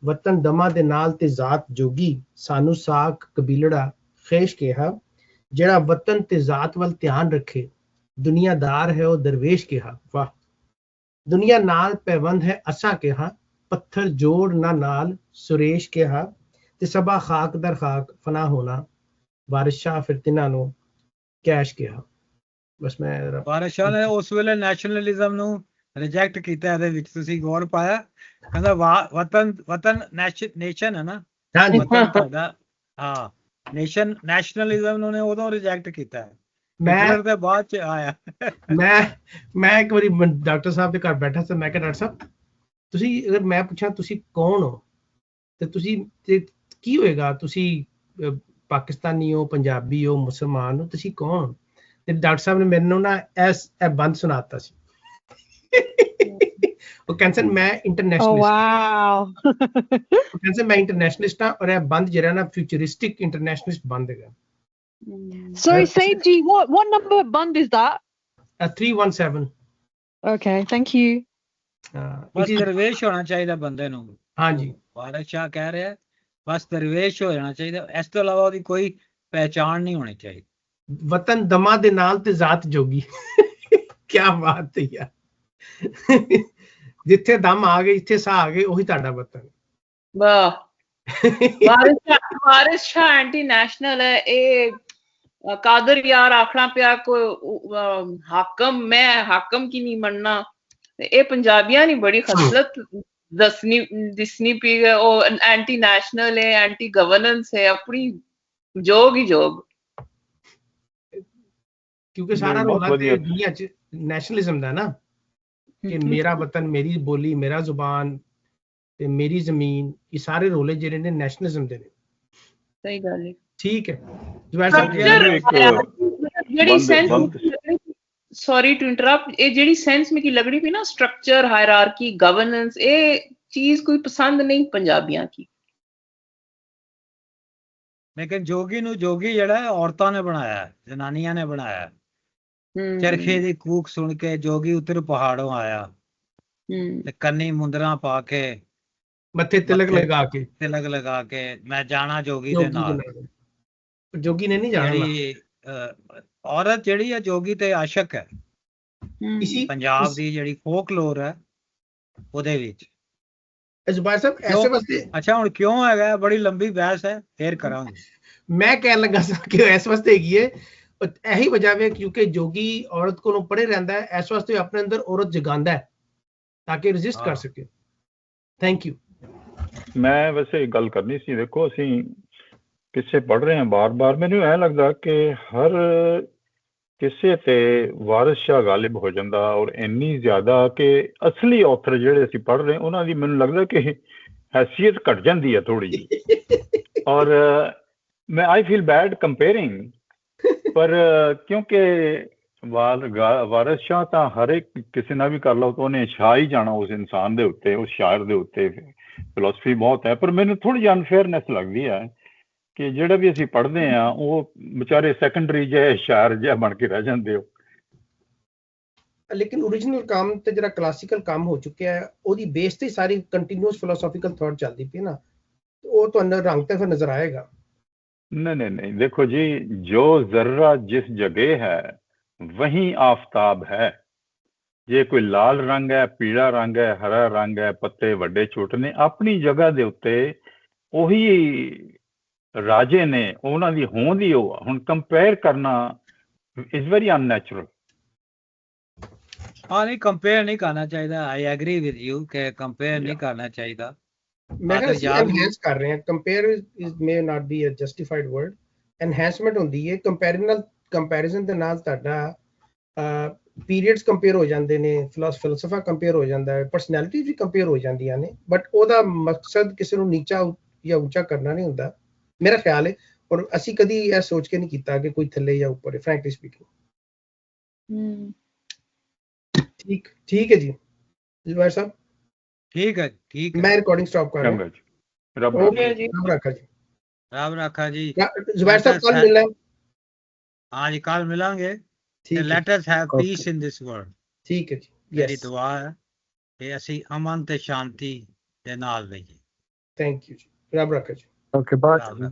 वतन दमा दे नाल ते जात जोगी, सानू साक कबीलड़ा खेश केहा, जेड़ा वतन ते जात वल ध्यान रखे, दुनियादार है वो दरवेश केहा। वाह। दुनिया नाल पैबंद है असा केहा, पत्थर जोड़ ना नाल सुरेश केहा, ते सबा खाक दर खाक फना होना, वारिस शाह फिर तिन्हां नूं कैश केहा। बस मैं ਵਾਰਿਸ ਸ਼ਾਹ ਨੇ ਉਸ ਵੇਲੇ ਨੈਸ਼ਨਲਿਜ਼ਮ ਨੂੰ ਰਿਜੈਕਟ ਕੀਤਾ, ਇਹਦੇ ਵਿੱਚ ਤੁਸੀਂ ਗੌਰ ਪਾਇਆ, ਕਹਿੰਦਾ ਵਤਨ ਨੇਸ਼ਨ ਹੈ ਨਾ, हाँ जी, ਵਤਨ ਤੁਹਾਡਾ, ਹਾਂ, ਨੈਸ਼ਨਲਿਜ਼ਮ ਨੂੰ ਨੇ ਉਦੋਂ ਰਿਜੈਕਟ ਕੀਤਾ ਹੈ, मैं ਹਿਟਲਰ ਦੇ ਬਾਅਦ ਚ ਆਇਆ। मैं एक बारी डॉक्टर साहब के घर बैठा था, मैं कहा डॉक्टर साहब ਤੁਸੀਂ, ਅਗਰ ਮੈਂ ਪੁੱਛਾਂ ਤੁਸੀਂ ਕੌਣ ਹੋ ਤੇ ਤੁਸੀਂ ਤੇ ਕੀ ਹੋਏਗਾ, ਤੁਸੀਂ ਪਾਕਿਸਤਾਨੀ ਹੋ, ਪੰਜਾਬੀ ਹੋ, ਮੁਸਲਮਾਨ ਹੋ, ਤੁਸੀਂ ਕੌਣ ਹੋ? ਤੇ ਡਾਕਟਰ ਸਾਹਿਬ ਨੇ ਮੈਨੂੰ ਨਾ ਇਹ ਬੰਦ ਸੁਣਾਤਾ ਸੀ। ਉਹ ਕਹਿੰਦੇ ਮੈਂ ਇੰਟਰਨੈਸ਼ਨਲਿਸਟ, ਵਾਓ, ਉਹ ਕਹਿੰਦੇ ਮੈਂ ਇੰਟਰਨੈਸ਼ਨਲਿਸਟ ਹਾਂ, ਔਰ ਇਹ ਬੰਦ ਜਿਹੜਾ ਨਾ ਫਿਊਚਰਿਸਟਿਕ ਇੰਟਰਨੈਸ਼ਨਲਿਸਟ ਬੰਦ ਹੈਗਾ। Sorry, Said ji, what number band is that? 317। Okay, thank you. ਬਸ ਦਰਵੇਸ਼ ਹੋਣਾ ਚਾਹੀਦਾ ਬੰਦੇ ਨੂੰ। ਹਾਂਜੀ, ਵਾਰਿਸ ਸ਼ਾਹ ਕਹਿ ਰਿਹਾ ਬਸ ਦਰਵੇਸ਼ ਹੋ ਜਾਣਾ ਚਾਹੀਦਾ, ਇਸ ਤੋਂ ਇਲਾਵਾ ਉਹਦੀ ਕੋਈ ਪਹਿਚਾਣ ਨਹੀਂ ਹੋਣੀ ਚਾਹੀਦੀ। ਵਤਨ ਦਮਾ ਦੇ ਨਾਲ ਤੇ ਜ਼ਾਤ ਜੋਗੀ। ਕੀ ਬਾਤ ਹੈ ਯਾਰ, ਜਿੱਥੇ ਦਮ ਆ ਗਏ, ਜਿੱਥੇ ਸਾਹ ਆ ਗਏ, ਉਹੀ ਤੁਹਾਡਾ ਵਤਨ। ਵਾਹ। ਵਾਰਿਸ ਸ਼ਾਹ ਐਂਟੀ ਨੈਸ਼ਨਲ ਹੈ। ਇਹ ਕਾਦਰ ਯਾਰ ਆਖਣਾ ਪਿਆ ਕੋਈ ਹਾਕਮ, ਮੈਂ ਹਾਕਮ ਕੀ ਨਹੀਂ ਮੰਨਣਾ, ਇਹ ਪੰਜਾਬੀਆਂ ਦੀ ਬੜੀ ਖਸਲਤ ਦਿਸਣੀ ਪਈ ਹੈ। ਉਹ ਐਂਟੀ ਨੈਸ਼ਨਲ ਹੈ, ਐਂਟੀ ਗਵਰਨੈਂਸ ਹੈ, ਆਪਣੀ ਜੋਗ ਹੀ ਜੋਗ। ਕਿਉਂਕਿ ਸਾਰਾ ਰੋਲਾ ਤੇ ਦੁਨੀਆ ਚ ਨੈਸ਼ਨਲਿਜ਼ਮ ਦਾ ਨਾ, ਕਿ ਮੇਰਾ ਵਤਨ, ਮੇਰੀ ਬੋਲੀ, ਮੇਰਾ ਜ਼ੁਬਾਨ ਤੇ ਮੇਰੀ ਜ਼ਮੀਨ, ਇਹ ਸਾਰੇ ਰੋਲੇ ਜਿਹੜੇ ਨੇ ਨੈਸ਼ਨਲਿਜ਼ਮ ਦੇ ਨੇ। ਸਹੀ ਗੱਲ ਹੈ, ਠੀਕ ਹੈ। ਸੌਰੀ ਟੂ ਇੰਟਰਪਟ, ਇਹ ਜਿਹੜੀ ਸੈਂਸ ਮੇਰੀ ਲੱਗਣੀ ਪਈ ਨਾ ਸਟਰਕਚਰ, ਹਾਇਰਾਰਕੀ, ਗਵਰਨੈਂਸ, ਇਹ ਚੀਜ਼ ਕੋਈ ਪਸੰਦ ਨਹੀਂ ਪੰਜਾਬੀਆਂ ਕੀ। ਲੇਕਿਨ ਜੋਗੀ ਨੂੰ ਜੋਗੀ ਜਿਹੜਾ ਹੈ ਔਰਤਾਂ ਨੇ ਬਣਾਇਆ ਹੈ, ਜਨਾਨੀਆਂ ਨੇ ਬਣਾਇਆ ਹੈ। ਚਰਖੇ ਦੀ ਕੂਕ ਸੁਣ ਕੇ ਜੋਗੀ ਉੱਤਰ ਪਹਾੜੋਂ ਆਇਆ ਤੇ ਕੰਨੀ ਮੁੰਦਰਾਂ ਪਾ ਕੇ ਮੱਥੇ ਤਿਲਕ ਲਗਾ ਕੇ ਮੈਂ ਜਾਣਾ ਜੋਗੀ ਦੇ ਨਾਲ। ਜੋਗੀ ਨੇ ਨਹੀਂ ਜਾਣਾ। ਜਿਹੜੀ ਔਰਤ ਜਿਹੜੀ ਹੈ ਜੋਗੀ ਤੇ ਆਸ਼ਕ ਹੈ। ਪੰਜਾਬ ਦੀ ਜਿਹੜੀ ਫੋਕਲੋਰ ਹੈ ਉਹਦੇ ਵਿੱਚ। ਜ਼ੁਬੈਰ ਸਾਹਿਬ ਐਸੇ ਵਾਸਤੇ ਅੱਛਾ ਹੁਣ ਕਿਉਂ ਹੈਗਾ, ਬੜੀ ਲੰਬੀ ਬਹਿਸ ਹੈ, ਫੇਰ ਕਰਾਂਗੇ। ਮੈਂ ਕਹਿਣ ਲੱਗਾ ਸੀ ਕਿ ਇਸ ਵਾਸਤੇ ਹੈਗੀ ਹੈ, ਇਹੀ ਵਜ੍ਹਾ ਹੈ ਕਿਉਂਕਿ ਜੋਗੀ ਔਰਤ ਕੋਲੋਂ ਪੜੇ ਰਹਿੰਦਾ ਹੈ, ਇਸ ਵਾਸਤੇ ਆਪਣੇ ਅੰਦਰ ਔਰਤ ਜਗਾਉਂਦਾ ਹੈ ਤਾਂ ਕਿ ਰੈਜ਼ਿਸਟ ਕਰ ਸਕੇ। Thank you. ਮੈਂ ਵੈਸੇ ਇੱਕ ਗੱਲ ਕਰਨੀ ਸੀ, ਦੇਖੋ ਅਸੀਂ ਕਿਸੇ ਪੜ੍ਹ ਰਹੇ ਹਾਂ ਬਾਰ-ਬਾਰ, ਮੈਨੂੰ ਐਂ ਲੱਗਦਾ ਕਿ ਹਰ ਕਿਸੇ ਤੇ ਵਾਰਿਸ ਸ਼ਾਹ ਗਾਲਿਬ ਹੋ ਜਾਂਦਾ, ਔਰ ਇੰਨੀ ਜ਼ਿਆਦਾ ਕਿ ਅਸਲੀ ਆਥਰ ਜਿਹੜੇ ਅਸੀਂ ਪੜ੍ਹ ਰਹੇ ਉਹਨਾਂ ਦੀ ਮੈਨੂੰ ਲੱਗਦਾ ਕਿ ਹੈਸੀਅਤ ਘਟ ਜਾਂਦੀ ਹੈ ਥੋੜੀ ਜਿਹੀ। ਔਰ ਮੈਂ ਆਈ ਫੀਲ ਬੈਡ ਕੰਪੇਅਰਿੰਗ, ਪਰ ਕਿਉਂਕਿ ਵਾਰਿਸ ਸ਼ਾਹ ਤਾਂ ਹਰ ਇੱਕ ਕਿਸੇ ਨਾਲ ਵੀ ਕਰ ਲਓ ਤਾਂ ਉਹਨੇ ਛਾ ਹੀ ਜਾਣਾ ਉਸ ਇਨਸਾਨ ਦੇ ਉੱਤੇ, ਉਸ ਸ਼ਾਇਰ ਦੇ ਉੱਤੇ। ਫਿਲੋਸਫੀ ਬਹੁਤ ਹੈ, ਪਰ ਮੈਨੂੰ ਥੋੜ੍ਹੀ ਜਿਹੀ ਅਨਫੇਅਰਨੈਸ ਲੱਗਦੀ ਹੈ ਕਿ ਜਿਹੜਾ ਵੀ ਅਸੀਂ ਪੜ੍ਹਦੇ ਹਾਂ ਉਹ ਵਿਚਾਰੇ ਸੈਕੰਡਰੀ ਜਿਹੇ ਸ਼ਾਇਰ ਜਿਹਾ ਬਣ ਕੇ ਰਹਿ ਜਾਂਦੇ ਹੋ। ਲੇਕਿਨ ਓਰੀਜਨਲ ਕੰਮ ਤੇ ਜਿਹੜਾ ਕਲਾਸੀਕਲ ਕੰਮ ਹੋ ਚੁੱਕਿਆ ਹੈ ਉਹਦੀ ਬੇਸ ਤੇ ਸਾਰੀ ਕੰਟੀਨਿਊਸ ਫਿਲੋਸੋਫੀਕਲ ਥਾਟ ਚੱਲਦੀ ਪਈ ਨਾ, ਉਹ ਤੁਹਾਨੂੰ ਰੰਗ ਤੇ ਫਿਰ ਨਜ਼ਰ ਆਏਗਾ। नहीं, देखो जी, जो जर्रा जिस जगह है वहीं आफताब है। ਜੇ ਕੋਈ ਲਾਲ ਰੰਗ ਹੈ, ਪੀਲਾ ਰੰਗ ਹੈ, ਹਰਾ ਰੰਗ ਹੈ, ਪੱਤੇ ਵੱਡੇ ਛੋਟੇ ਨੇ, ਆਪਣੀ ਜਗ੍ਹਾ ਦੇ ਉੱਤੇ ਉਹੀ ਰਾਜੇ ਨੇ, ਉਹਨਾਂ ਦੀ ਹੋਂਦ ਹੀ ਉਹ। ਹੁਣ ਕੰਪੇਅਰ ਕਰਨਾ ਇਜ਼ ਵੈਰੀ ਅਨਨੈਚੁਰਲ। ਹਾਂ ਨਹੀਂ, ਕੰਪੇਅਰ ਨਹੀਂ ਕਰਨਾ ਚਾਹੀਦਾ। ਆਈ ਐਗਰੀ ਵਿਦ ਯੂ ਕਿ ਕੰਪੇਅਰ ਨਹੀਂ ਕਰਨਾ ਚਾਹੀਦਾ। ਮੈਂ ਕਿਹਾ ਅਸੀਂ ਐਨਹਾਂਸ ਕਰ ਰਹੇ ਹਾਂ। Compare may not be a justified word. Enhancement ਹੁੰਦੀ ਹੈ ਕੰਪੈਰੀਜ਼ਨ ਦੇ ਨਾਲ। ਤੁਹਾਡਾ ਪੀਰੀਅਡਸ ਕੰਪੇਅਰ ਹੋ ਜਾਂਦੇ ਨੇ, ਫਿਲਾਸਫਾ ਕੰਪੇਅਰ ਹੋ ਜਾਂਦਾ ਹੈ, ਪਰਸਨੈਲਿਟੀ ਵੀ ਕੰਪੇਅਰ ਹੋ ਜਾਂਦੀਆਂ ਨੇ, ਬਟ ਉਹਦਾ ਮਕਸਦ ਕਿਸੇ ਨੂੰ ਨੀਚਾ ਜਾਂ ਉੱਚਾ ਕਰਨਾ ਨਹੀਂ ਹੁੰਦਾ, ਮੇਰਾ ਖਿਆਲ ਹੈ। ਔਰ ਅਸੀਂ ਕਦੀ ਇਹ ਸੋਚ ਕੇ ਨਹੀਂ ਕੀਤਾ ਕਿ ਕੋਈ ਥੱਲੇ ਜਾਂ ਉੱਪਰ ਹੈ, ਫਰੈਂਕਲੀ ਸਪੀਕਿੰਗ। ਠੀਕ ਹੈ ਜੀ ਜ਼ੁਬੈਰ ਸਾਹਿਬ। ਠੀਕ ਹੈ, ਠੀਕ ਹੈ। ਮੈਂ ਰਿਕਾਰਡਿੰਗ ਸਟਾਪ ਕਰ ਰਿਹਾ। ਰੱਬ ਰੱਖਾ ਜੀ। ਰੱਬ ਰੱਖਾ ਜੀ। ਜ਼ੁਬੈਰ ਸਾਹਿਬ ਕੱਲ ਮਿਲਣਾ। ਹਾਂ ਜੀ, ਕੱਲ ਮਿਲਾਂਗੇ। Let us have peace in this world। ਠੀਕ ਹੈ ਜੀ। ਮੇਰੀ ਦੁਆ ਹੈ ਕਿ ਅਸੀਂ ਅਮਨ ਤੇ ਸ਼ਾਂਤੀ ਦੇ ਨਾਲ ਰਹੀਏ। ਥੈਂਕ ਯੂ ਜੀ। ਰੱਬ ਰੱਖਾ ਜੀ। Okay, bye.